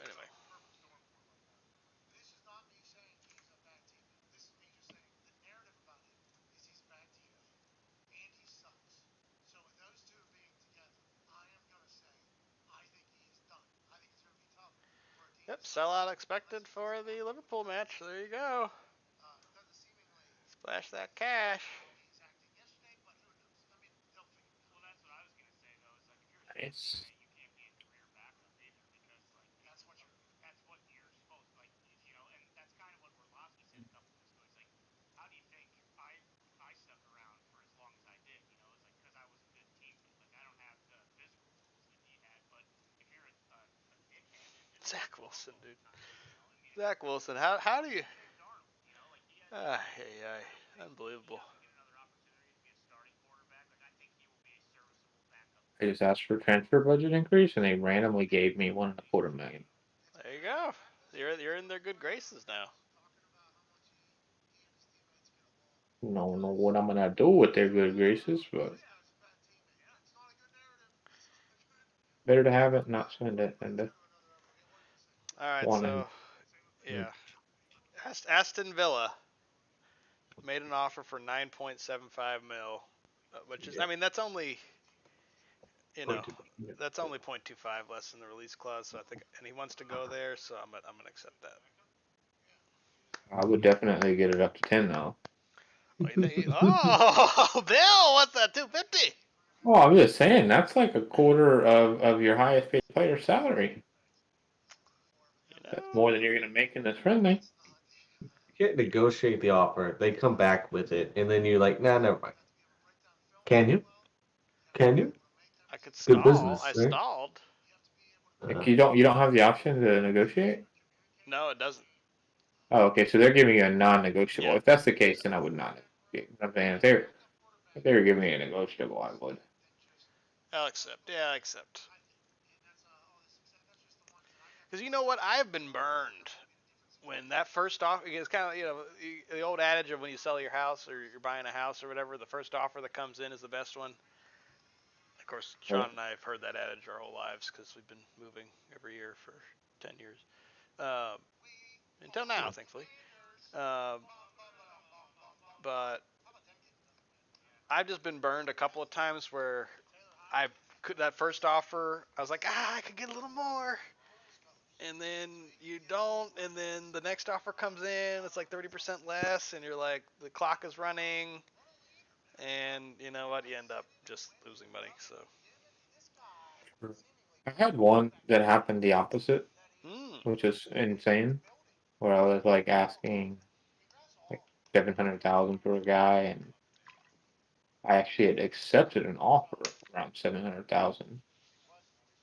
anyway. Yep, sellout expected for the Liverpool match. There you go. Splash that cash. Nice. Zach Wilson, dude. Zach Wilson. How do you? Unbelievable. I just asked for transfer budget increase, and they randomly gave me $1.25 million. There you go. You're in their good graces now. Don't know what I'm gonna do with their good graces, but better to have it, not spend it, than to All right, want so to. yeah, Aston Villa made an offer for 9.75 mil, which is, I mean, that's only, that's only 0.25 less than the release clause. So I think, and he wants to go there, so I'm gonna accept that. I would definitely get it up to 10 though. What do you think? Oh, Bill, what's that? 250. Oh, I'm just saying that's like a quarter of your highest paid player's salary. That's more than you're gonna make in this friendly. You can't negotiate the offer. They come back with it, and then you're like, nah, never mind. Can you? Can you? I could Good stall. business, I right? stalled. Like you don't have the option to negotiate. No, it doesn't. Oh, okay. So they're giving you a non-negotiable. Yeah. If that's the case, then I would not negotiate. I'm saying if they were giving me a negotiable, I would. I'll accept. Yeah, I accept. Because you know what? I've been burned when that first offer. It's kind of, the old adage of when you sell your house or you're buying a house or whatever, the first offer that comes in is the best one. Of course, Sean and I have heard that adage our whole lives because we've been moving every year for 10 years. Until now, thankfully. But I've just been burned a couple of times where that first offer, I was like, I could get a little more. And then you don't, and then the next offer comes in, it's like 30% less, and you're like, the clock is running, and you know what, you end up just losing money. So I had one that happened the opposite, which is insane. Where I was like asking like 700,000 for a guy, and I actually had accepted an offer around 700,000.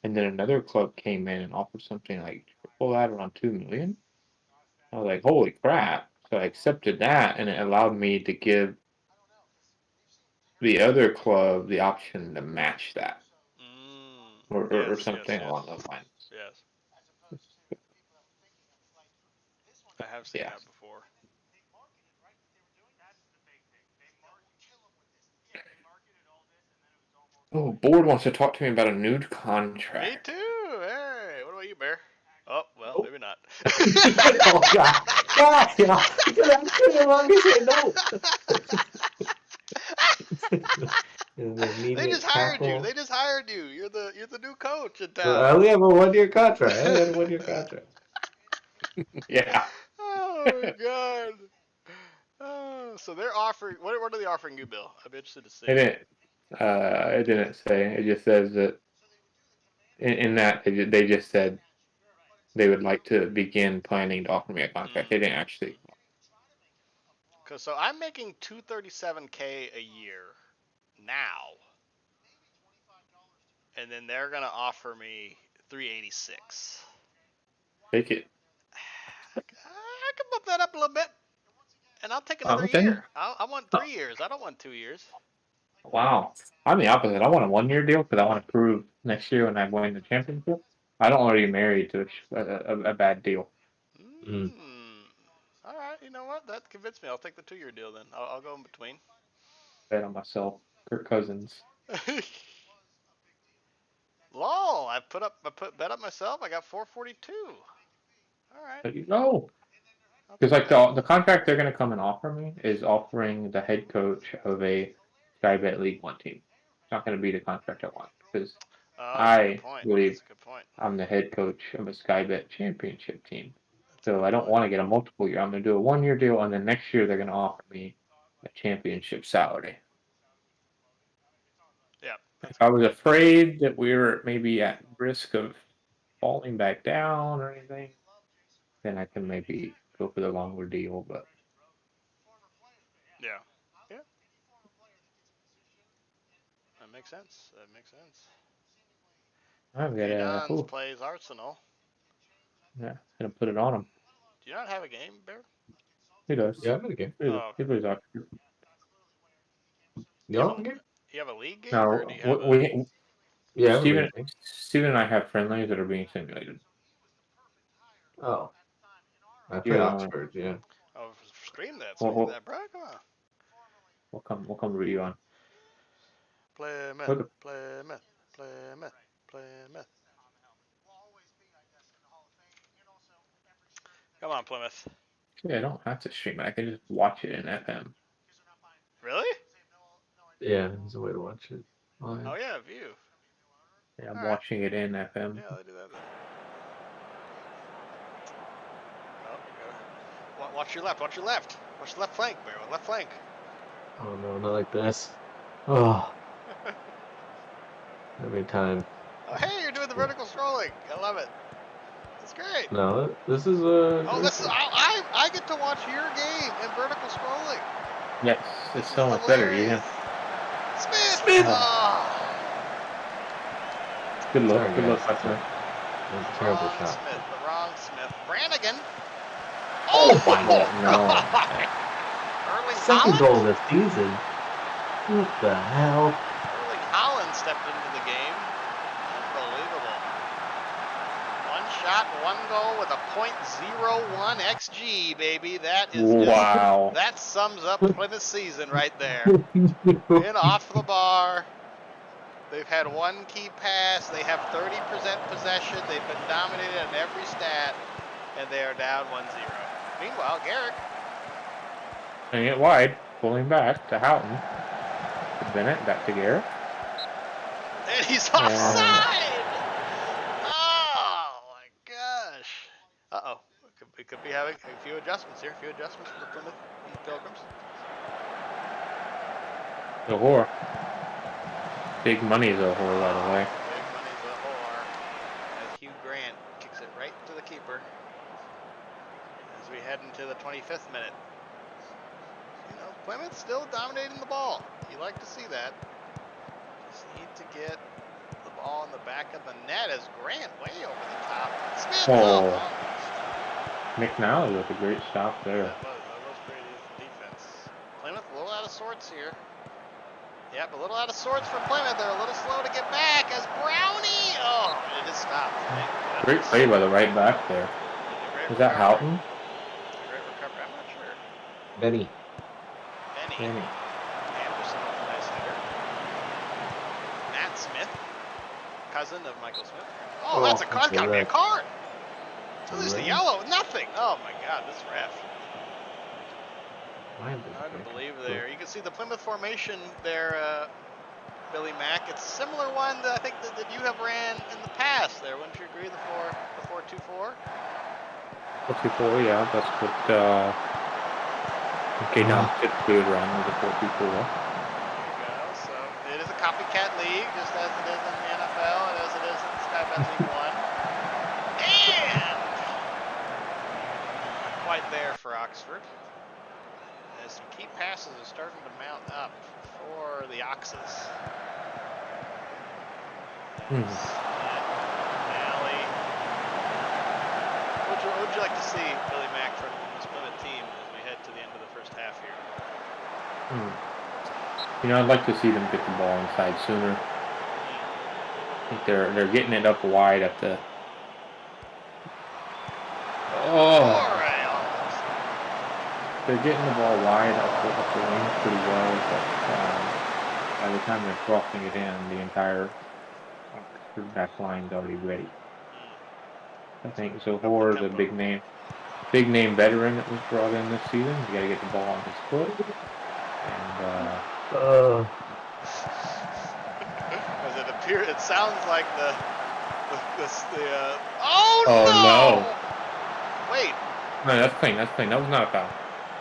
And then another club came in and offered something like triple that, around 2 million. I was like, holy crap! So I accepted that, and it allowed me to give the other club the option to match that, or something along those lines. Yes. I have seen Yeah. that before. Oh, Board wants to talk to me about a nude contract. Me too. Hey, what about you, Bear? Oh, well, maybe not. Oh, God. God, yeah. Because I'm sitting along and say no. They just hired you. They just hired you. You're the new coach in town. I only have a 1-year contract. I only had a 1-year contract. Yeah. Oh my God. Oh, so they're offering. What are they offering you, Bill? I'm interested to see. It didn't say. It just says that in that they just said they would like to begin planning to offer me a contract. They didn't actually. So I'm making $237K a year now, and then they're gonna offer me $386. Take it. I can bump that up a little bit, and I'll take another year. I want 3 years. I don't want 2 years. Wow. I'm the opposite. I want a 1-year deal because I want to prove next year when I win the championship. I don't want to be married to a bad deal. All right. You know what? That convinced me. I'll take the 2-year deal then. I'll go in between. Bet on myself. Kirk Cousins. Lol. I bet up myself. I got 442. All right. There you go. Because like the contract they're going to come and offer me is offering the head coach of a Sky Bet League One team. It's not going to be the contract I want because I believe That's a good point. I'm the head coach of a Sky Bet championship team. So I don't want to get a multiple year. I'm going to do a 1-year deal, and then next year they're going to offer me a championship salary. Yeah. If I was afraid that we were maybe at risk of falling back down or anything, then I can maybe go for the longer deal. But Yeah. Yeah. That makes sense. I've got St. to. John's plays Arsenal. Yeah, gonna put it on him. Do you not have a game, Bear? He does. Yeah, I'm in a game. He plays Oxford. Y'all in a game? You have a league game, No, or do you have Yeah, Stephen and I have friendlies that are being simulated. Oh. I play Oxford, yeah. Oh, stream that, bro. Come on. We'll come root you on. Plymouth. Come on, Plymouth. Yeah, I don't have to stream it. I can just watch it in FM. Really? Yeah, there's a way to watch it. Oh yeah, view. Yeah, I'm watching it in FM. Yeah, I'll do that then. Oh, watch your left. Watch the left flank, Bear. Left flank. Oh no, not like this. Oh. Every time. Oh, hey, you're doing the vertical scrolling. I love it. That's great. No, this is I get to watch your game in vertical scrolling. Yes, it's so much better, yeah. Smith! Oh. Good look, Hudson. That's a terrible shot. The wrong Smith. Brannigan. Oh my God, no. Erling Second Haaland? goal this season. What the hell? Erling Haaland stepped into the game. Unbelievable. One shot, one goal with a .01 XG, baby. That is wow. That sums up Plymouth season right there. In off the bar. They've had one key pass. They have 30% possession. They've been dominated in every stat, and they are down 1-0. Meanwhile, Garrick. Playing it wide, pulling back to Houghton. To Bennett, back to Garrick. And he's offside! Oh, my gosh. Uh-oh. We could be having a few adjustments here. A few adjustments for the Plymouth Pilgrims. Zohore. Big money Zohore, by the way. Big money Zohore. As Hugh Grant kicks it right to the keeper. As we head into the 25th minute. You know, Plymouth still dominating the ball. You like to see that. Just need to get the ball in the back of the net as Grant way over the top. Smith! Oh. McNally with a great stop there. That was pretty defense. Plymouth a little out of sorts here. Yep, a little out of sorts for Plymouth. They're a little slow to get back as Brownie. Oh, it is stopped. Great play by the right back there. Is that Houghton? Great recovery. I'm not sure. Benny. Anderson with a nice header. Matt Smith, cousin of Michael Smith. Oh, that's got to be a card. So there's the yellow. Nothing. Oh my God, this ref. Hard to believe there. You can see the Plymouth formation there, Billy Mack. It's a similar one that I think that you have ran in the past there. Wouldn't you agree? The 4-2-4? 4-2-4, yeah. That's what, okay, now it's good run with the 4-2-4. There you go. So it is a copycat league, just as it is in the NFL and as it is in Sky Bet League 1. And not quite there for Oxford. As some key passes are starting to mount up for the Oxes. Alley. What would you like to see, Billy Mack, from this Plymouth team as we head to the end of the first half here? You know, I'd like to see them get the ball inside sooner. I think they're getting it up wide at the. They're getting the ball wide up the lane pretty well, but by the time they're crossing it in, the entire back line's already ready. I think Zohore is a big name veteran that was brought in this season. You got to get the ball on his foot, and Was it a It sounds like the Oh, no. Wait. No, that's clean. That was not a foul.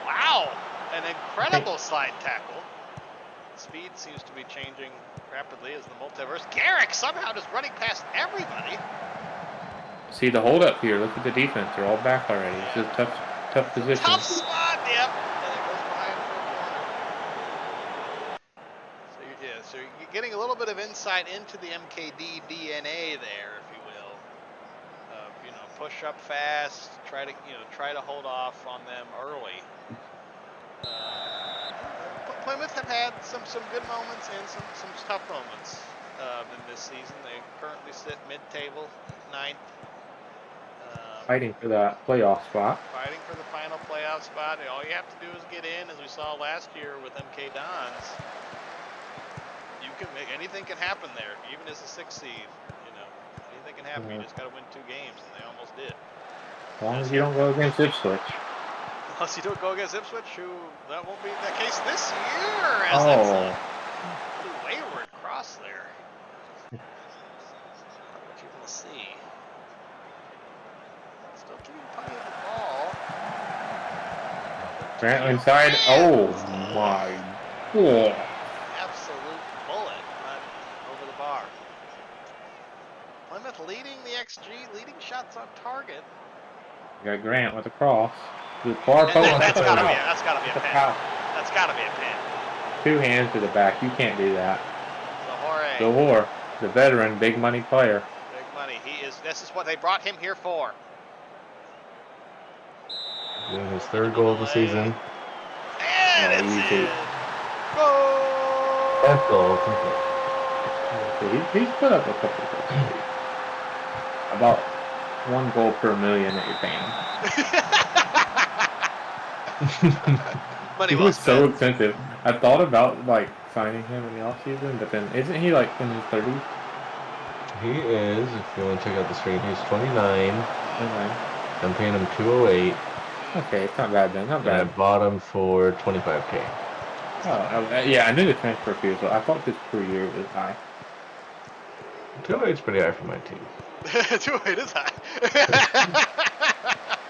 Wow. An incredible slide tackle. Speed seems to be changing rapidly as the multiverse. Garrick somehow just running past everybody. See the hold up here. Look at the defense. They're all back already. It's a tough position. Tough spot. Yep. And it goes behind for a corner. So you're getting a little bit of insight into the MKD DNA there, if you will. Push up fast. Try to hold off on them early. Plymouth have had some good moments and some tough moments in this season. They currently sit mid-table, 9th. Fighting for that playoff spot. Fighting for the final playoff spot. All you have to do is get in, as we saw last year with MK Dons. Anything can happen there, even as a 6th seed. Anything can happen. You just got to win 2 games, and they almost did. As long as you don't go against Ipswich. Unless you don't go against Ipswich, that won't be the case this year. As that's a wayward cross there. What you're going to see. Still keeping plenty of the ball. Grant inside. Oh my. Oh. Absolute bullet over the bar. Plymouth leading the XG, leading shots on target. You got Grant with a cross. That's gotta be a pen. That's gotta be a pen. 2 hands to the back. You can't do that. Zahore. The veteran, big money player. Big money. This is what they brought him here for. Doing his 3rd goal of the season. And it's in. Goal! 10th goal. He's put up a couple of goals. About 1 goal per million that you're paying. Money he was so expensive. I thought about signing him in the offseason, but then isn't he in his 30s? He is. If you want to check out the screen, he's 29. I'm paying him $208. Okay, it's not bad then. Not bad. And I bought him for $25K. Oh, yeah, I knew the transfer fee was low. I thought this per year was high. 208's pretty high for my team. 208 is high.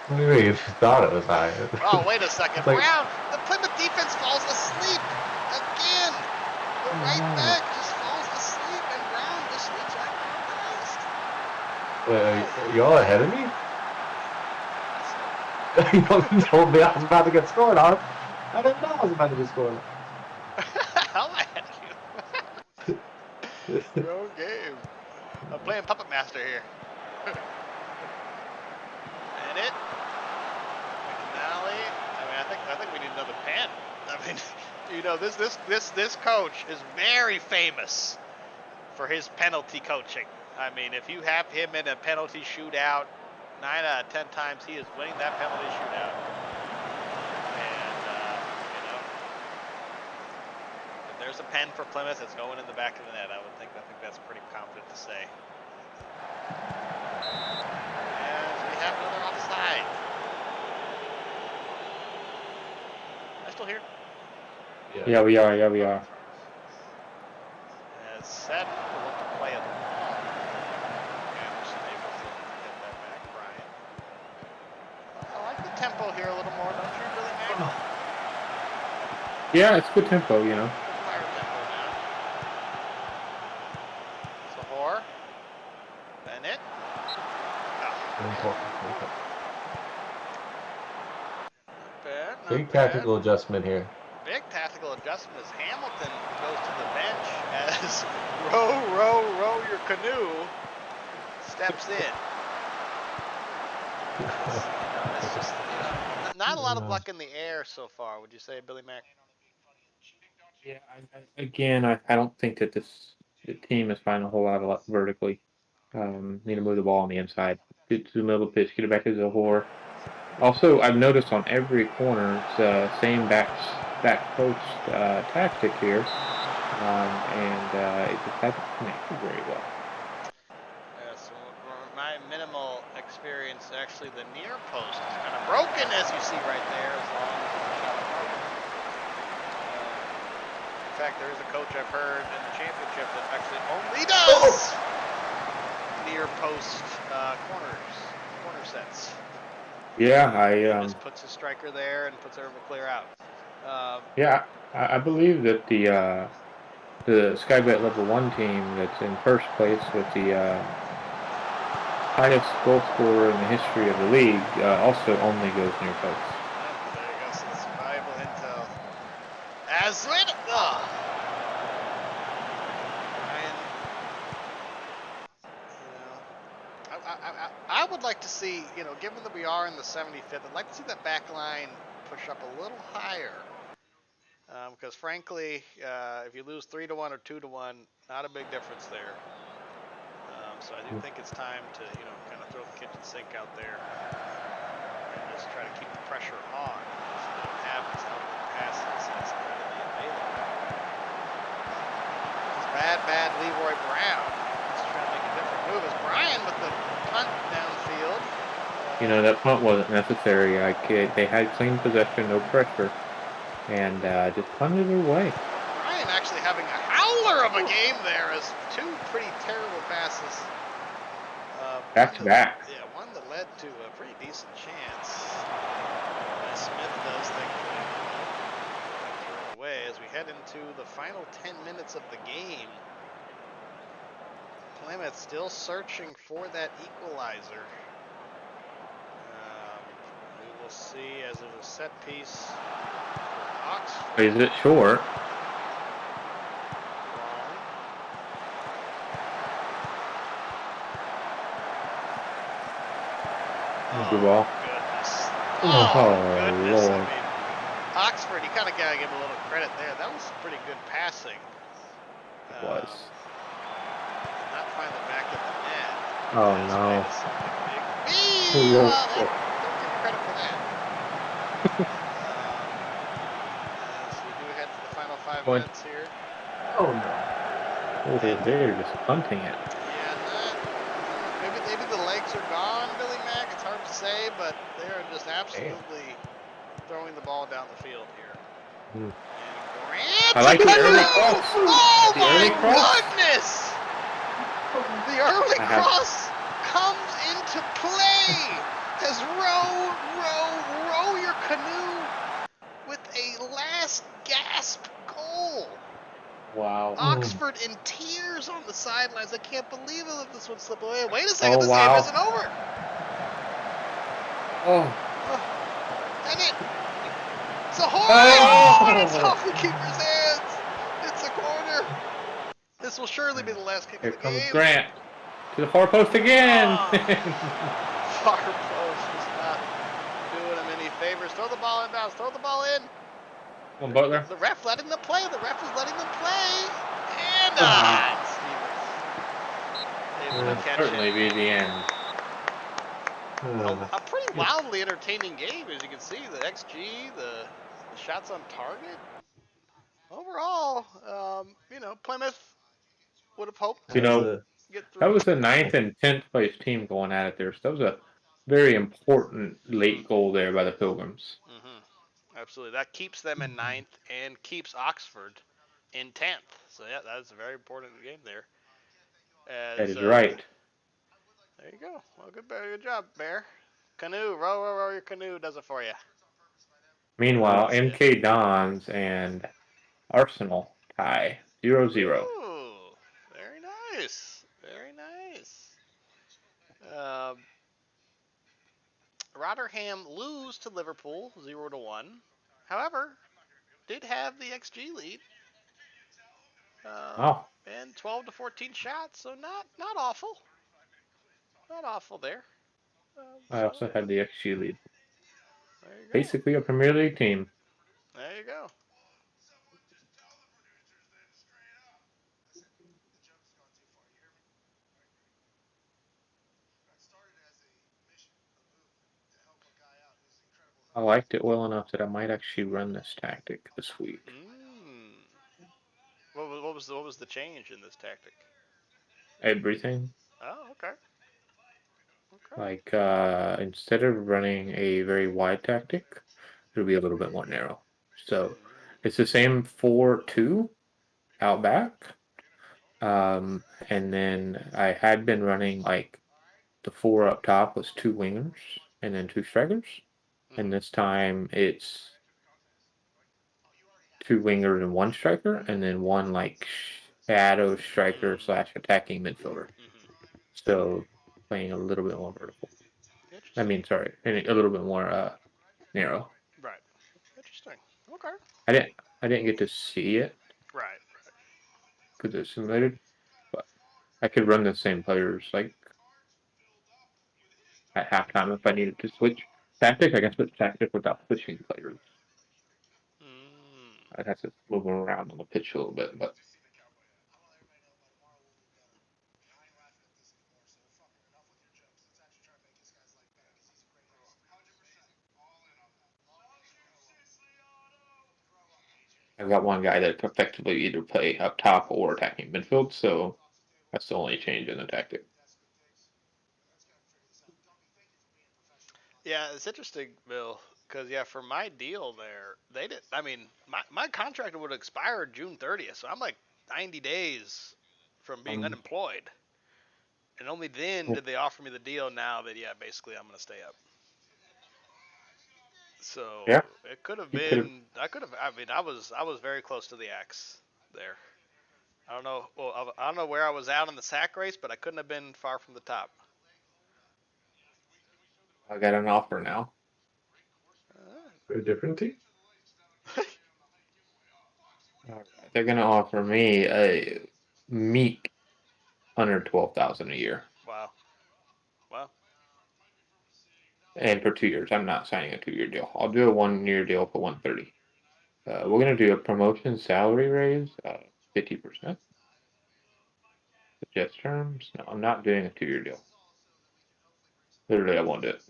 What do you mean? You thought it was high. Oh, wait a second. Brown, the Plymouth defense falls asleep again. The right back just falls asleep, and Brown just reaches out Wait, are y'all ahead of me? You told me I was about to get scored on. I didn't know I was about to be scored on. How ahead of you? Your own game. I'm playing Puppet Master here. And it. McNally. I think we need another pen. This coach is very famous for his penalty coaching. If you have him in a penalty shootout, 9 out of 10 times he is winning that penalty shootout. And if there's a pen for Plymouth, it's going in the back of the net. I think that's pretty confident to say. And we have another offside. Am I still here? Yeah, we are. As said, we'll look to play it long. Anderson able to get that back, Brian. I like the tempo here a little more, don't you, Billy Mack? Yeah, it's good tempo, Fire tempo now. Zahore. Bennett. Big tactical adjustment here. Big tactical adjustment as Hamilton goes to the bench as row your canoe steps in. It's just, not a lot of luck in the air so far, would you say, Billy Mack? Yeah, I don't think that the team is finding a whole lot of luck vertically. Need to move the ball on the inside. Get to the middle of the pitch, get it back to Zahore. Also, I've noticed on every corner, it's the same back post tactic here, and it just hasn't connected very well. So my minimal experience, actually, the near post is kind of broken, as you see right there, as long as it's shot on target. In fact, there is a coach I've heard in the championship that actually only does near post corner sets. Yeah, He just puts his striker there and puts everyone clear out. Yeah, I believe that the Skybet Level 1 team that's in first place with the highest goal scorer in the history of the league also only goes near post. There you go, some survival intel. As with Ryan, I would like to see, given that we are in the 75th, I'd like to see that back line push up a little higher. Because frankly, if you lose 3-1 or 2-1, not a big difference there. So I do think it's time to, kind of throw the kitchen sink out there and just try to keep the pressure on. So they don't have these outlet passes that's readily available. It's bad Leroy Brown. He's trying to make a different move. It's Brian with the punt downfield. That punt wasn't necessary. They had clean possession, no pressure, and just punted it away. Brian actually having a howler of a game there as two pretty terrible passes. Back to back. Yeah, one that led to a pretty decent chance. Smith does thankfully throw away as we head into the final 10 minutes of the game. Plymouth still searching for that equalizer. We will see as it is a set piece for Oxford. Is it short? Good ball. Goodness. Goodness. Lord. I mean, Oxford, you kind of got to give a little credit there. That was pretty good passing. It was. Not find the back of the net. Oh, no. Don't give credit for that. As we do head to the final 5 minutes here. Oh, no. Oh, they're just punting it. Maybe the legs are gone, Billy Mack. It's hard to say, but they are just absolutely throwing the ball down the field here. And Grant, I like the early cross. Oh my goodness! The early cross comes into play as row your canoe with a last gasp goal. Wow. Oxford in tears on the sidelines. I can't believe it. This one slipped away. Wait a second, this wow. game isn't over. And it's a horn! And it's off the keeper's hands. It's a corner. This will surely be the last kick of the game. Here comes Grant to the far post again. Far post is not doing him any favors. Throw the ball in bounds. Throw the ball in. Come on, Butler. The ref letting them play. The ref is letting them play. And Stevens. Certainly be the end. A pretty wildly entertaining game, as you can see. The XG, the shots on target. Overall, Plymouth would have hoped to get through. That was the 9th and 10th place team going at it there. So that was a very important late goal there by the Pilgrims. Absolutely. That keeps them in 9th and keeps Oxford in 10th. So, yeah, that's a very important game there. That is right. There you go. Well, good job, Bear. Canoe, row your canoe does it for you. Meanwhile, MK Dons and Arsenal tie 0-0. Ooh, very nice. Very nice. Rotherham lose to Liverpool 0-1. However, did have the XG lead. And 12 to 14 shots, so not awful. Not awful there. I also had the XG lead. There you go. Basically a Premier League team. There you go. I liked it well enough that I might actually run this tactic this week. What was the change in this tactic? Everything. Oh, okay. Like instead of running a very wide tactic, it'll be a little bit more narrow. So it's the same 4-2, out back. And then I had been running like the 4 up top was 2 wingers and then 2 strikers. And this time it's 2 wingers and 1 striker, and then 1 like shadow striker / attacking midfielder. So playing a little bit more vertical. I mean, sorry, a little bit more narrow. Right. Interesting. Okay. I didn't get to see it Right. because it's simulated, but I could run the same players like at halftime if I needed to switch tactic. I can switch tactic without switching players. I'd have to move them around on the pitch a little bit, but I've got one guy that could effectively either play up top or attacking midfield, so that's the only change in the tactic. Yeah, it's interesting, Bill, because yeah, for my deal there, they did. I mean, my contract would expire June 30th, so I'm like 90 days from being unemployed, and only then did they offer me the deal. Now that yeah, basically I'm gonna stay up. So Yeah, it could have you could have. been. I could have. I mean, I was very close to the axe there. I don't know. Well, I don't know where I was out in the sack race, but I couldn't have been far from the top. I got an offer now. For a different team? They're gonna offer me a meek under 12,000 a year, Wow. Wow. and for 2 years. I'm not signing a 2-year deal. I'll do a 1-year deal for 130. We're gonna do a promotion salary raise, 50%. Suggest terms. No, I'm not doing a 2-year deal. Literally, I won't do it.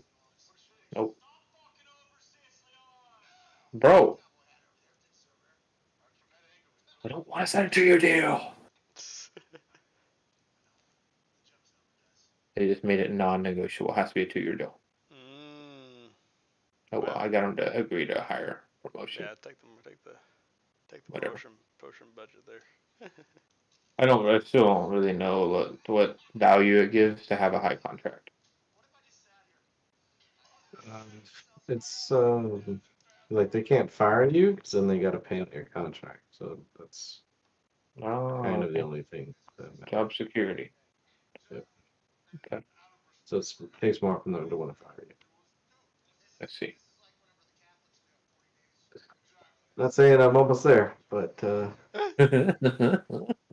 Nope, bro. I don't want to sign a 2-year deal. They just made it non-negotiable. It has to be a 2-year deal. Oh well, I got them to agree to a higher promotion. Yeah, take the Whatever. potion budget there. I still don't really know what value it gives to have a high contract. It's like they can't fire you because then they got to pay on your contract. So that's kind of the only thing that matters. Job security. Yep. Okay. So it takes more from them to want to fire you. Let's see. Not saying I'm almost there, but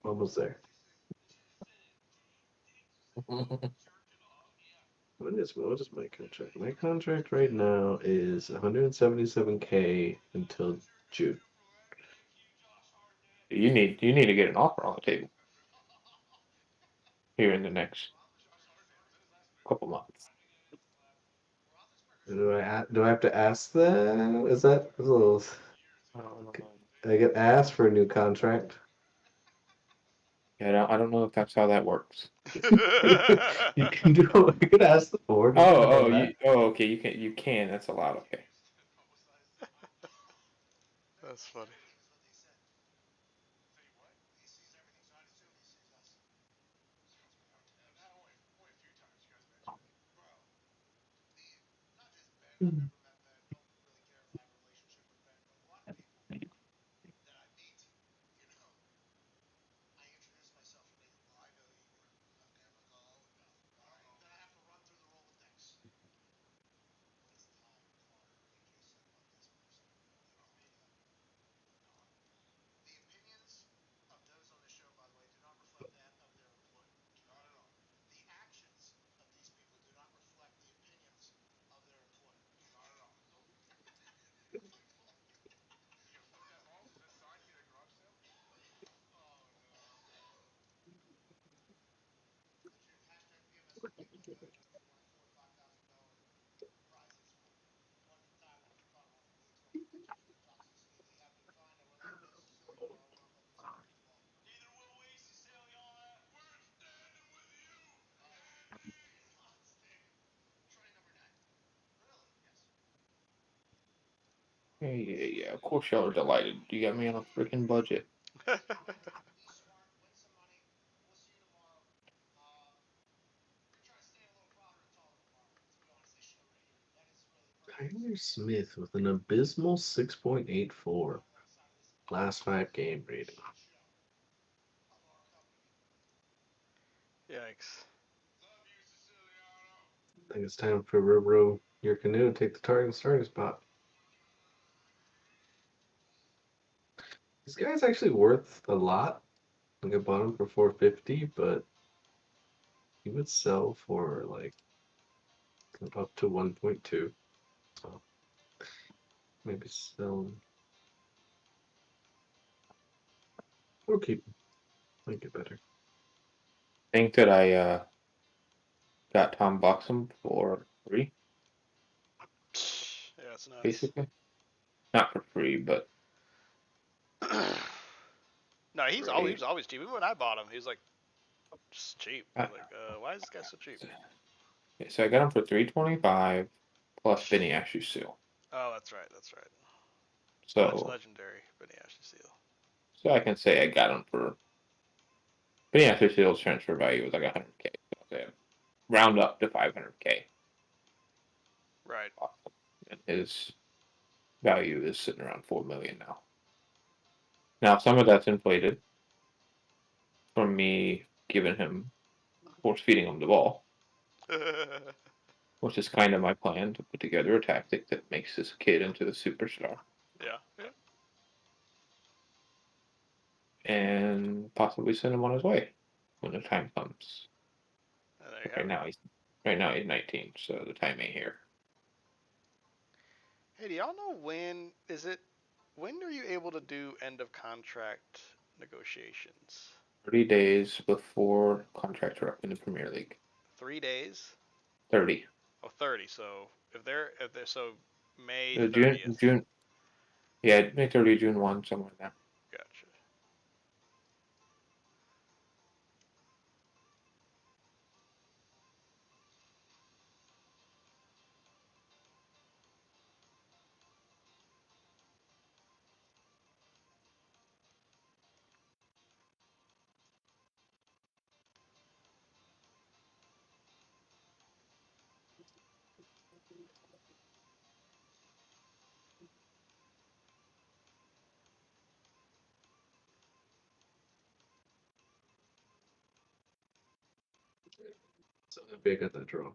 almost there. What is my contract? My contract right now is 177K until June. You need to get an offer on the table here in the next couple months. Do I have to ask that? Is that a little? I don't know. I get asked for a new contract. Yeah, I don't know if that's how that works. You can do. You could ask the board. Okay. You can. That's allowed. Okay. That's funny. Yeah. Of course, y'all are delighted. You got me on a freaking budget. Tyler Smith with an abysmal 6.84 last 5 game rating. Yikes. I think it's time for row your canoe and take the target starting spot. This guy's actually worth a lot. Like I bought him for 450, but he would sell for like up to 1.2. So maybe sell him or keep him. Might get better. Think that I got Tom Buxom for free, Yeah, it's nuts. basically. Not for free, but No, he was great. always cheap. Even when I bought him, he was like just cheap. I Uh, was like, why is this guy so cheap? so I got him for 325 plus Benny Ashley Seal. Oh, that's right. That's right. So Legendary Benny Ashley Seal. so I can say I got him for Benny Ashley Seal's transfer value was like 100K. So I'll say round up to 500K. Right. And his value is sitting around 4 million now. Now some of that's inflated from me giving him force feeding him the ball, which is kind of my plan to put together a tactic that makes this kid into the superstar Yeah. Yeah. and possibly send him on his way when the time comes. There you have Right it. now he's 19, so the time ain't here. Hey, do y'all know when is it? When are you able to do end of contract negotiations? 30 days before contracts are up in the Premier League. 3 days? 30. Oh, 30. So if they're so May June 30th. June yeah, May 30, June 1, somewhere in there. Gotcha. So happy I got that draw.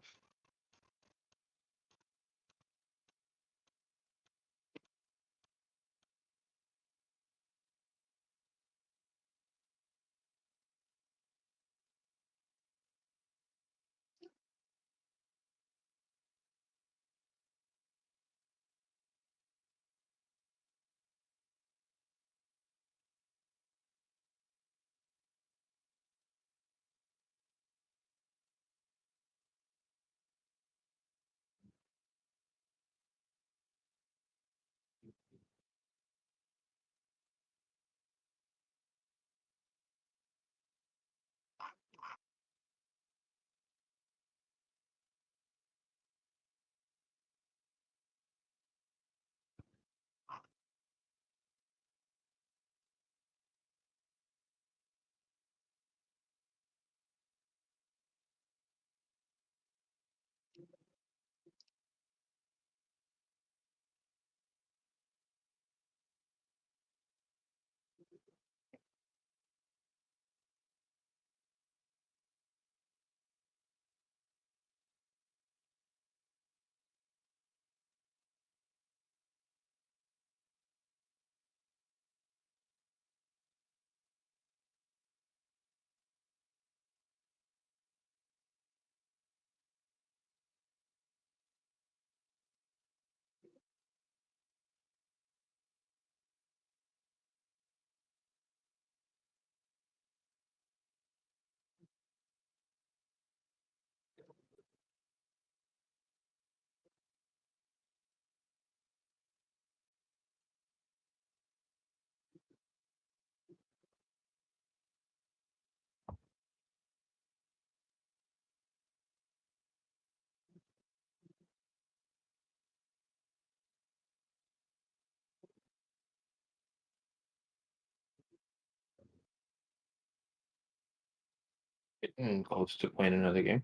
Getting close to playing another game.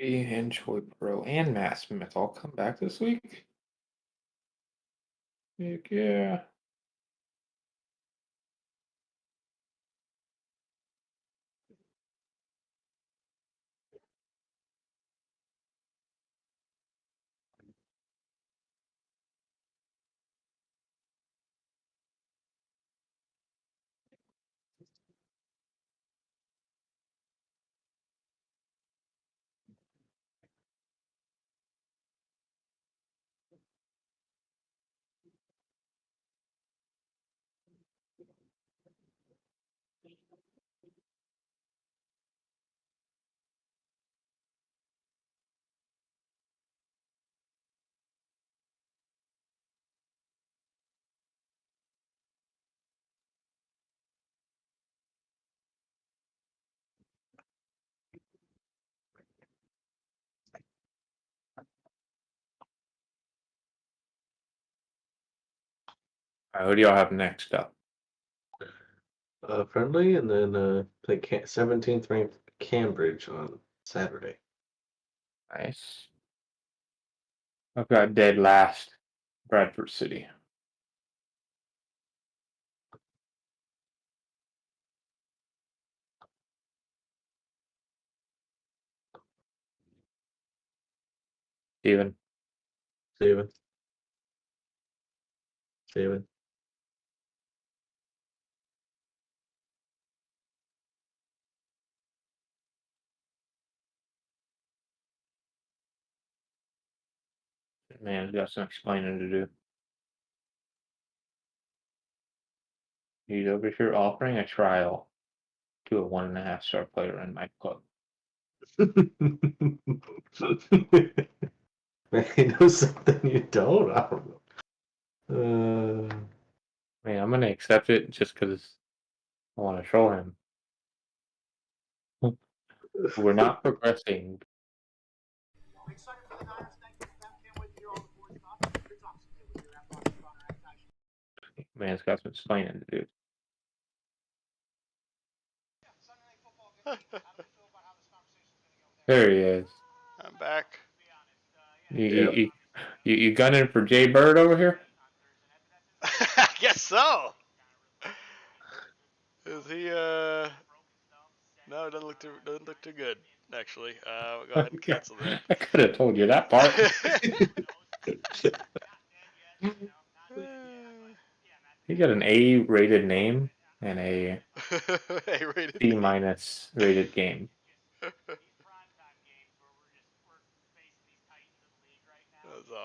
And Choi Pro and Matt Smith all come back this week. Heck yeah. All right, who do y'all have next up? Friendly, and then play 17th ranked Cambridge on Saturday. Nice. I've got dead last, Bradford City. Steven. Steven. Man, he's got some explaining to do. He's over here offering a trial to a 1.5-star player in my club. Man, he knows something you don't. I don't know. Man, I'm gonna accept it just because I want to troll him. We're not progressing. Man, it's got some explaining to do. There he is. I'm back. You gunning for Jay Bird over here? I guess so. Is he no, it doesn't look too good, actually. Go ahead and cancel that. I could have told you that part. He got an A-rated name and a A-rated C- name. rated game. That's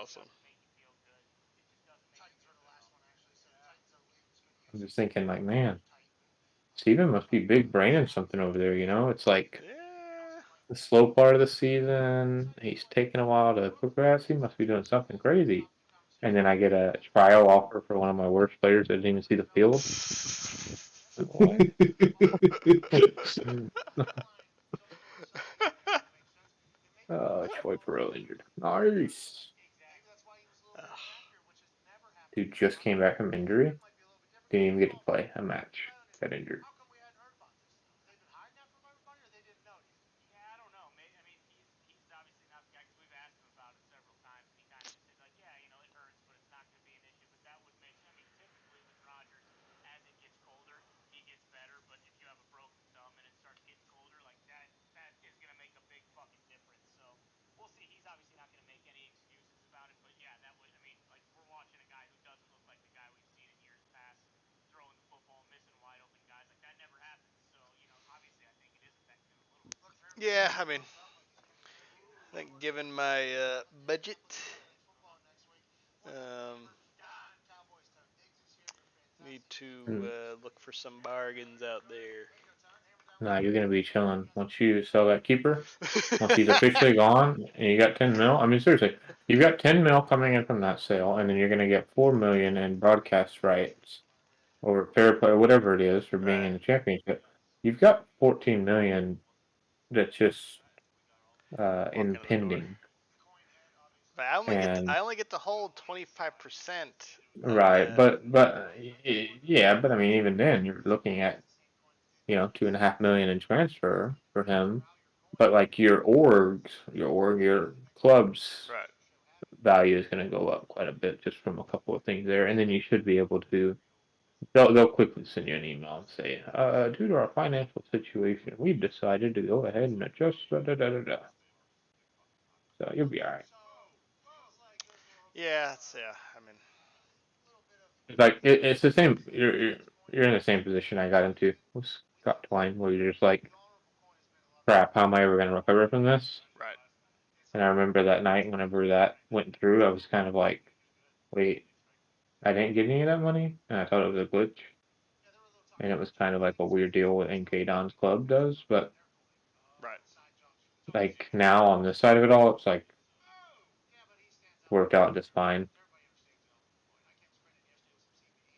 awesome. I'm just thinking, like, man, Steven must be big braining something over there, you know? It's like Yeah. the slow part of the season. He's taking a while to progress. He must be doing something crazy. And then I get a trial offer for one of my worst players that didn't even see the field. What? Troy Perot injured. Nice. Dude just came back from injury. Didn't even get to play a match. Got injured. Yeah, I mean, I think given my budget, need to look for some bargains out there. Nah, you're gonna be chilling once you sell that keeper. Once he's officially gone, and you got 10 mil. I mean, seriously, you've got 10 mil coming in from that sale, and then you're gonna get 4 million in broadcast rights or fair play, or whatever it is, for being Right. in the championship. You've got 14 million that's just Walking in the door. impending. But I only get to hold 25%. Right, but yeah, but I mean, even then, you're looking at 2.5 million in transfer for him. but like your club's Right. value is going to go up quite a bit just from a couple of things there, and then you should be able to. They'll quickly send you an email and say, due to our financial situation, we've decided to go ahead and adjust. Da, da, da, da, da. So you'll be all right. Yeah, yeah. I mean, It's like it's the same. You're in the same position I got into with Scott Twine, where you're just like, crap, how am I ever going to recover from this? right. And I remember that night, whenever that went through, I was kind of like, wait, I didn't get any of that money, and I thought it was a glitch, and it was kind of like a weird deal what NK Don's club does, but Right. like now on this side of it all, it's like worked out just fine.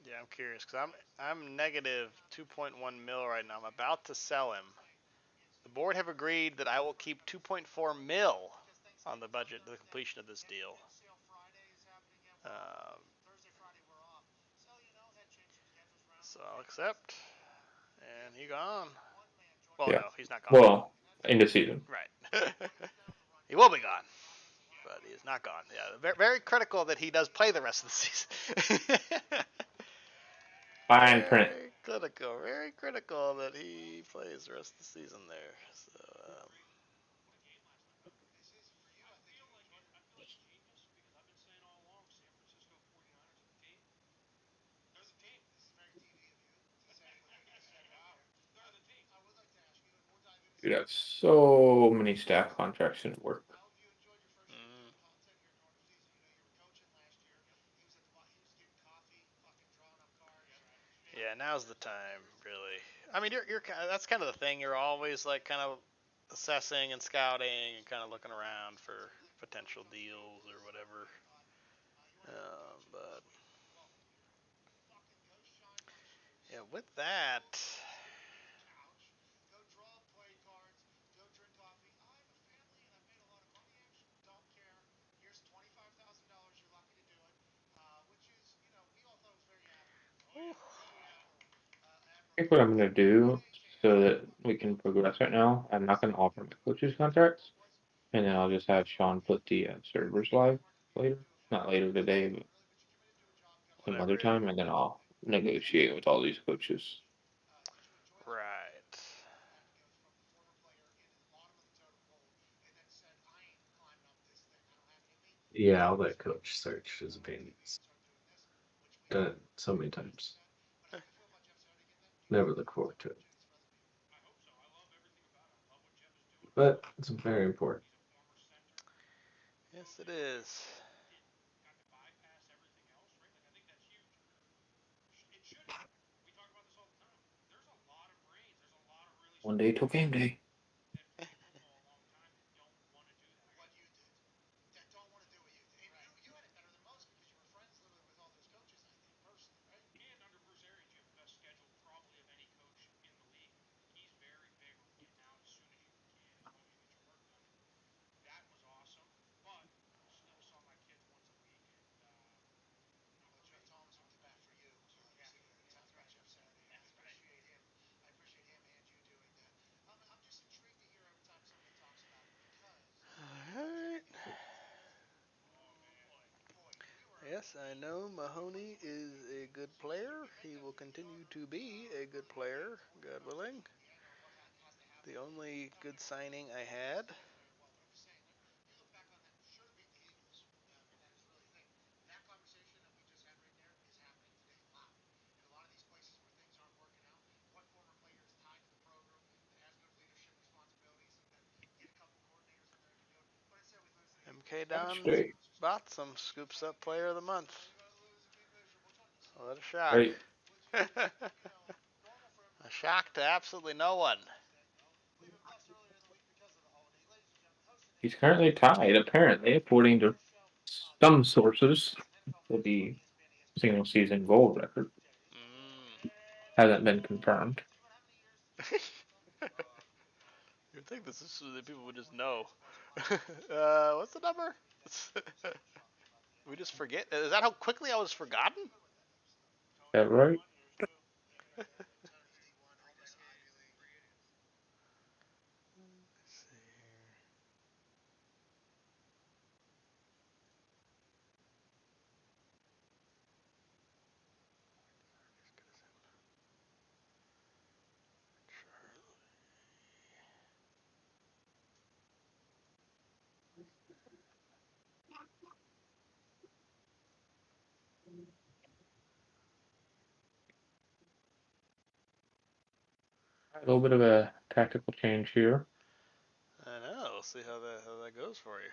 Yeah, I'm curious because I'm negative 2.1 mil right now. I'm about to sell him. The board have agreed that I will keep 2.4 mil on the budget to the completion of this deal. Um, so I'll accept, and he gone. Well, Yeah. no, he's not gone. Well, in the season. Right. He will be gone, but he is not gone. Yeah, very, very critical that he does play the rest of the season. Fine print. Very critical that he plays the rest of the season there. So, Dude, have so many staff contracts in work. mm, yeah, now's the time, really. I mean, you're that's kind of the thing. You're always like kind of assessing and scouting and kind of looking around for potential deals or whatever. But yeah, with that, I think what I'm going to do so that we can progress right now, I'm not going to offer my coaches contracts, and then I'll just have Sean put the servers live later. Not later today, but some whatever. other Yeah. time, and then I'll negotiate with all these coaches. Right. Yeah, all that coach search is a pain. Done it so many times. Never look forward to it. But it's very important. Yes, it is. One day till game day. Alright. Yes, I know Mahoney is a good player. He will continue to be a good player, God willing. The only good signing I had. MK Don Stay. Botsam scoops up player of the month. What a shock. Right. A shock to absolutely no one. He's currently tied, apparently, according to some sources, for the single season goal record. Mm. Hasn't been confirmed. You'd think this is so that people would just know. What's the number? We just forget. Is that how quickly I was forgotten? Is that right? A little bit of a tactical change here. I know. We'll see how that goes for you.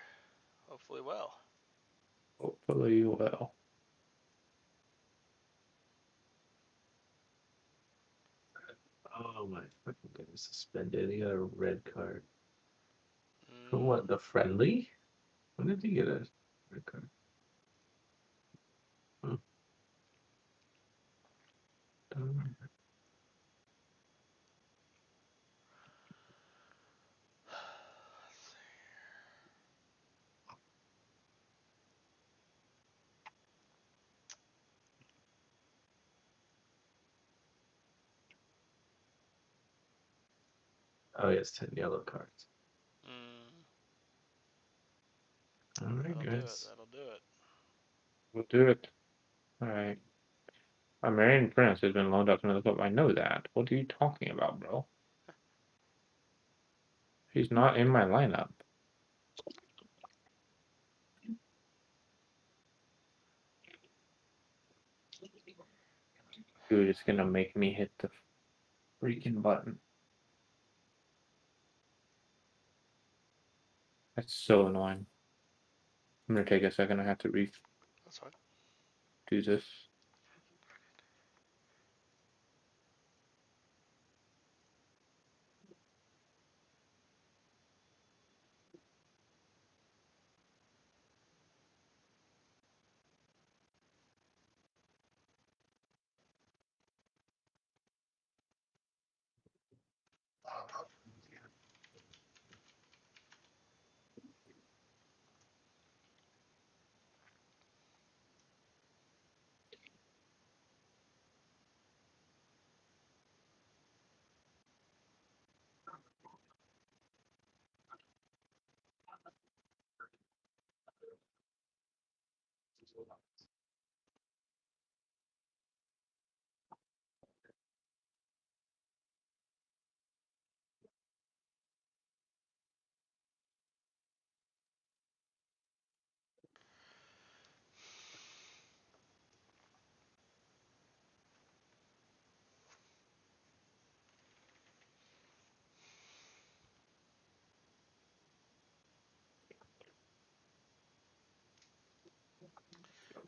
Hopefully well. Hopefully well. Oh my fucking goodness! Suspended. He got a red card. From Mm. what? The friendly? When did he get a red card? Don't remember. Oh, he has 10 yellow cards. Mm. All right, That'll do it. guys. That'll do it. We'll do it. All right. A Marion Prince has been loaned out to another club. I know that. What are you talking about, bro? He's not in my lineup. Dude, it's gonna make me hit the freaking button. That's so annoying. I'm gonna take a second. I have to That's fine. do this.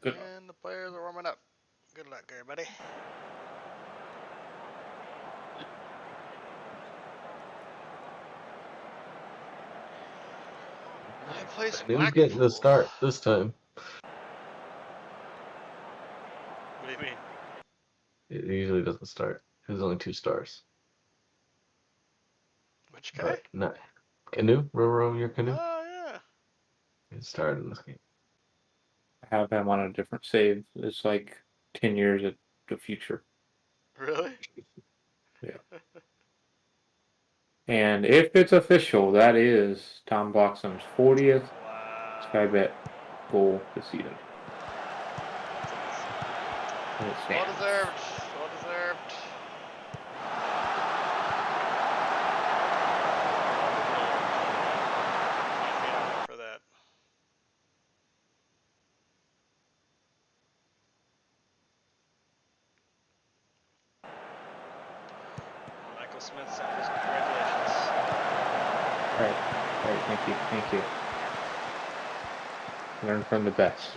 Good. And the players are warming up. Good luck, everybody. I place Who's getting the start this time? What do you mean? It usually doesn't start. There's only 2 stars. Which guy? But not Canoe? Row your canoe? Oh, yeah. It started in this game. I have him on a different save. It's like 10 years of the future. Really? Yeah. And if it's official, that is Tom Bloxham's 40th Sky Bet goal this season. And it Well stands. deserved. Well deserved. For that. Michael Smith sends congratulations. Right. Thank you. Learn from the best.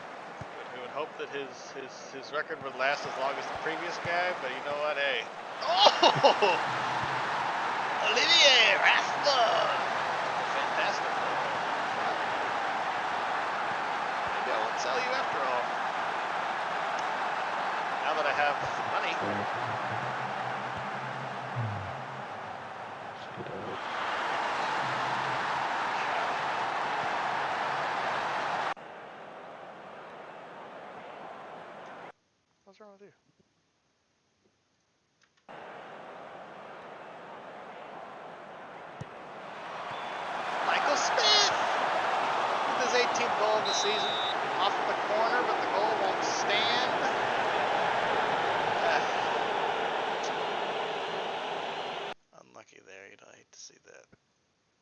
We would hope that his record would last as long as the previous guy, but you know what? Hey. Oh! Olivier Rasmus! Fantastic. Maybe I won't sell you after all. Now that I have money. What's wrong with you? Michael Smith! With his 18th goal of the season. Off the corner, but the goal won't stand. Unlucky there. You'd hate to see that.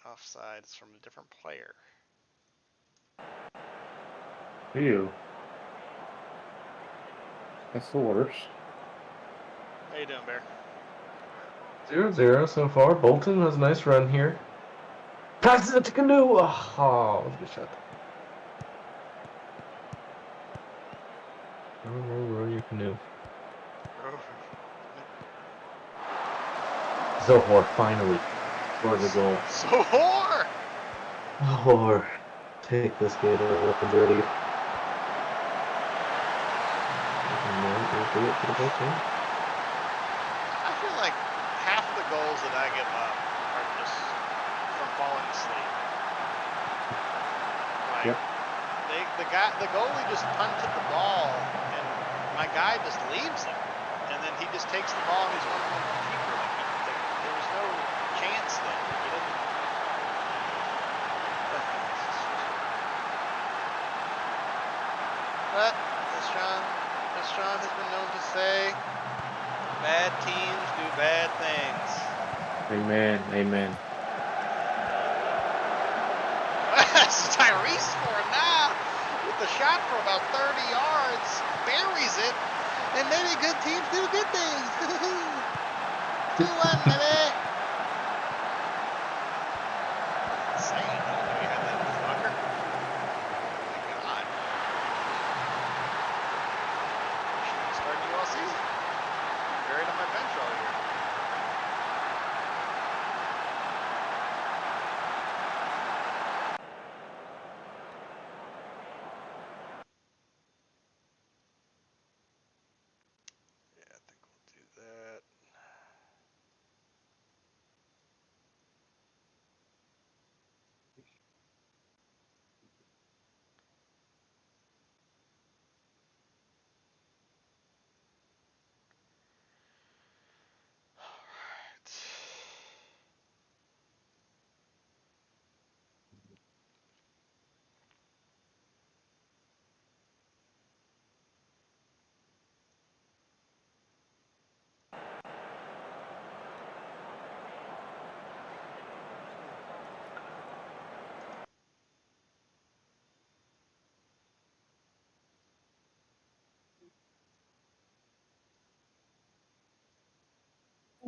Offside is from a different player. Ew. That's the worst. How you doing, Bear? 0-0 so far. Bolton has a nice run here. Passes it to Canoe. Oh, that was a good shot. Row your canoe. Zohor finally scored the goal. Zohor! Zohor, take this game to a 1-0 lead. I feel like half of the goals that I give up are just from falling asleep. Like, yep. The goalie just punted the ball, and my guy just leaves him, and then he just takes the ball and he's 1-1 with the keeper. Like, there was no chance there. He didn't. But as Sean has been known to say, bad teams do bad things. Amen. Amen. That's Tyrese scoring now with the shot for about 30 yards, buries it, and maybe good teams do good things. 2-1, baby. Insane. I didn't know you had that in his locker. Oh my God. Should be starting you all season. Buried on my bench all year. Yeah, I think we'll do that.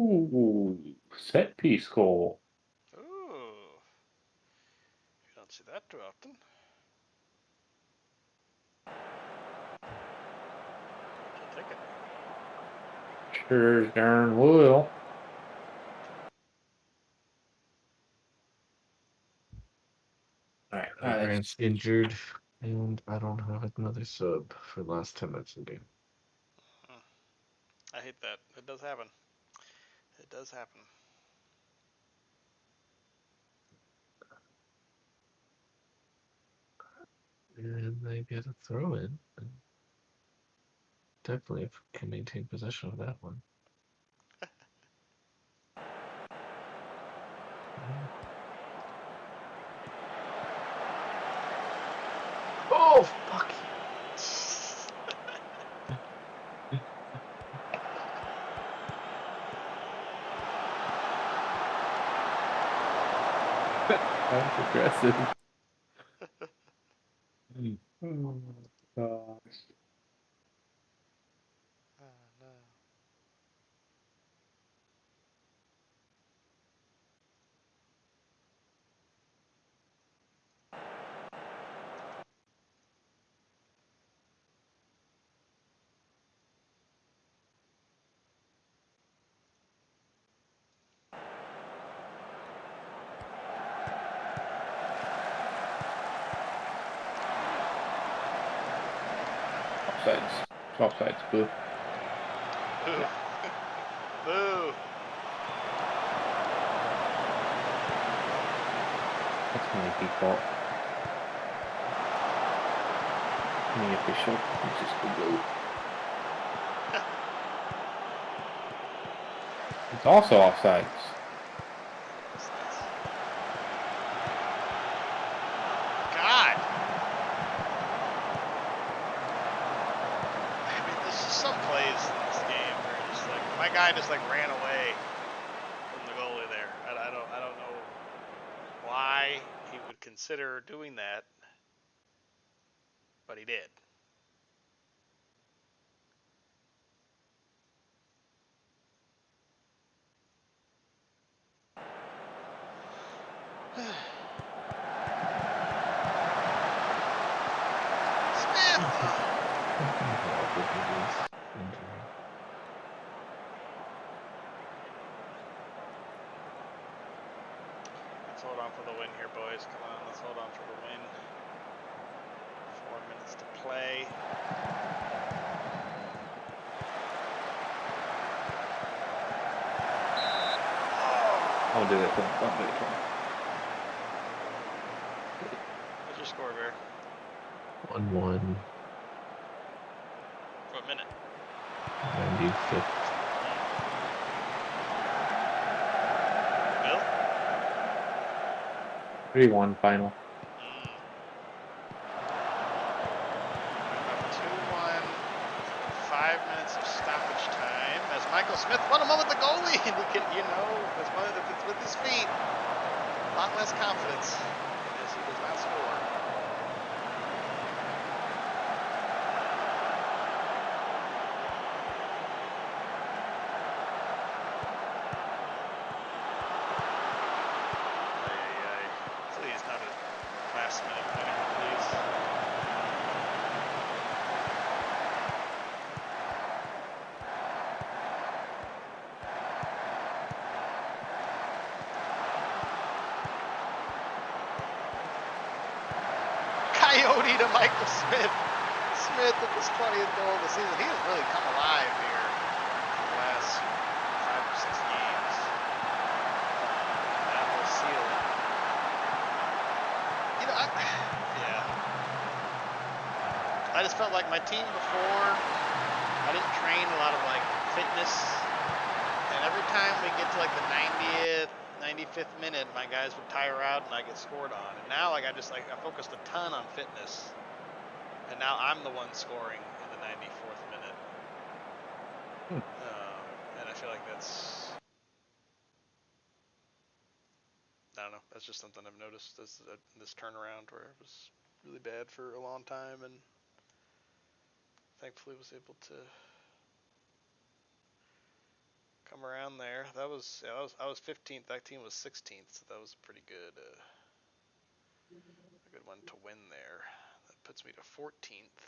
Ooh, set piece goal. Ooh. You don't see that too often. I'll take it. Sure darn will. Alright, Grant's injured, and I don't have another sub for the last 10 minutes of the game. I hate that. It does happen. It does happen. And they get a throw in. Definitely can maintain possession of that one. Oh, fuck. That's aggressive. Oh, gosh. Oh, no. Offsides. Offsides, boo. Boo. Boo. That's my default. The official is just the blue. It's also offsides. God. I mean, there's just some plays in this game where just like my guy just like ran away from the goalie there. I don't know why he would consider doing that, but he did. Let's hold on for the win here, boys. Come on, let's hold on for the win. 4 minutes to play. I'll do it. I'll do it. What's your score, Bear? 1-1. What minute? 95th. Bill? 3-1 final. 2-1. 5 minutes of stoppage time. As Michael Smith won him over the goalie, and he can, as one of the with his feet, a lot less confidence as he does not score. Please, not a last minute winner, please. Coyote to Michael Smith. Smith with his 20th goal of the season. He has really come alive here in the last 5 or 6 games. That will seal it. I just felt like my team before, I didn't train a lot of fitness, and every time we get to the 90th, 95th minute, my guys would tire out and I get scored on. And now I focused a ton on fitness, and now I'm the one scoring in the 94th minute. And I feel like that's, I don't know, that's just something I've noticed this turnaround where it was really bad for a long time, and thankfully was able to come around there. I was 15th. That team was 16th, so that was a pretty good, a good one to win there. That puts me to 14th,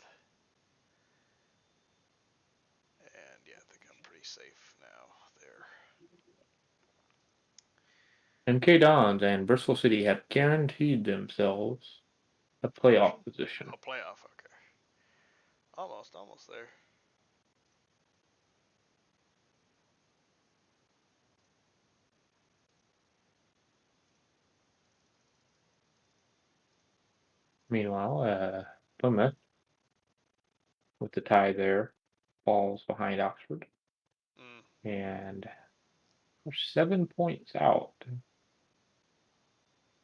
and yeah, I think I'm pretty safe now there. MK Dons and Bristol City have guaranteed themselves a playoff position. Oh, playoff, okay. Almost there. Meanwhile, Plymouth, with the tie there, falls behind Oxford. And we're 7 points out.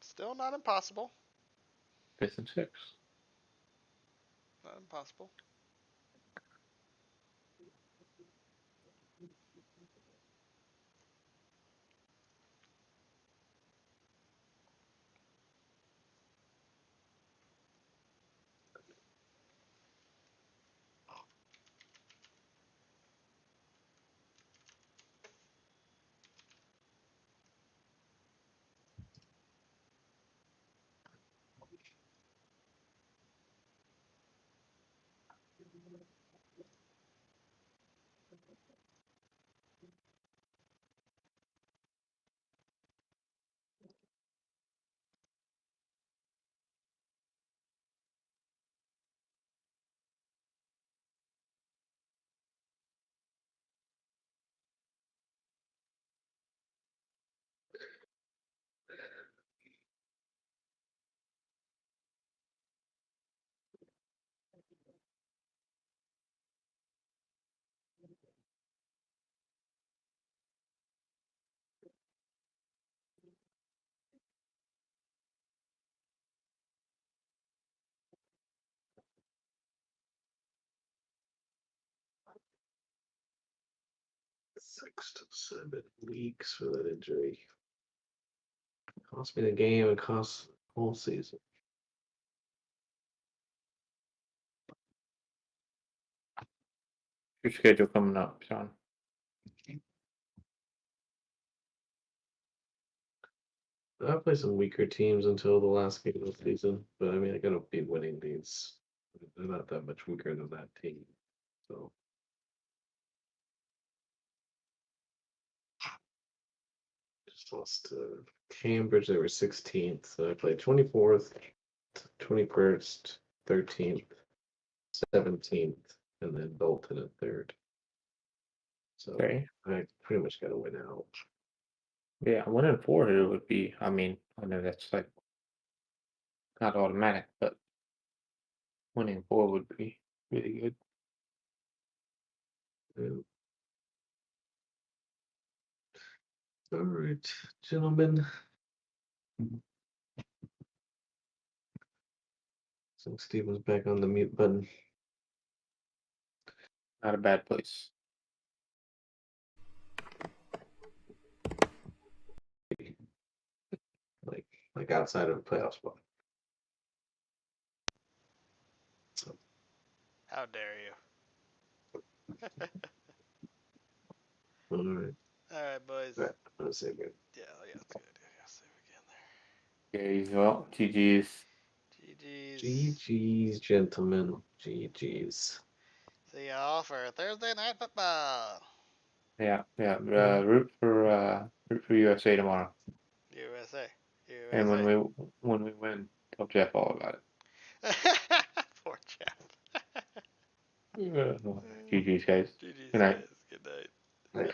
Still not impossible. 5th and 6th. Not impossible. Six to 7 weeks for that injury. Cost me the game and cost the whole season. Your schedule coming up, Sean? I play some weaker teams until the last game of the season, but I mean, I gotta be winning these They're not that much weaker than that team. So just lost to Cambridge. They were 16th. So I played 24th, 21st, 13th, 17th, and then Bolton at third. So Okay. I pretty much got to win out. Yeah, 1-4 here would be. I mean, I know that's like not automatic, but 1-4 would be really good. Yeah. All right, gentlemen. So Steven's back on the mute button. Not a bad place. Like outside of a playoff spot. So, How dare you? all right. All right, boys. Right. Let's see good. Yeah, that's good. Yeah, save again there. Okay, well, GG's. GG's. GG's, gentlemen. GG's. See y'all for Thursday night football. Yeah. Root for USA tomorrow. USA. And USA. when we win, tell Jeff all about it. Poor Jeff. GG's, guys. GG's, Good night. guys. Good night. Right.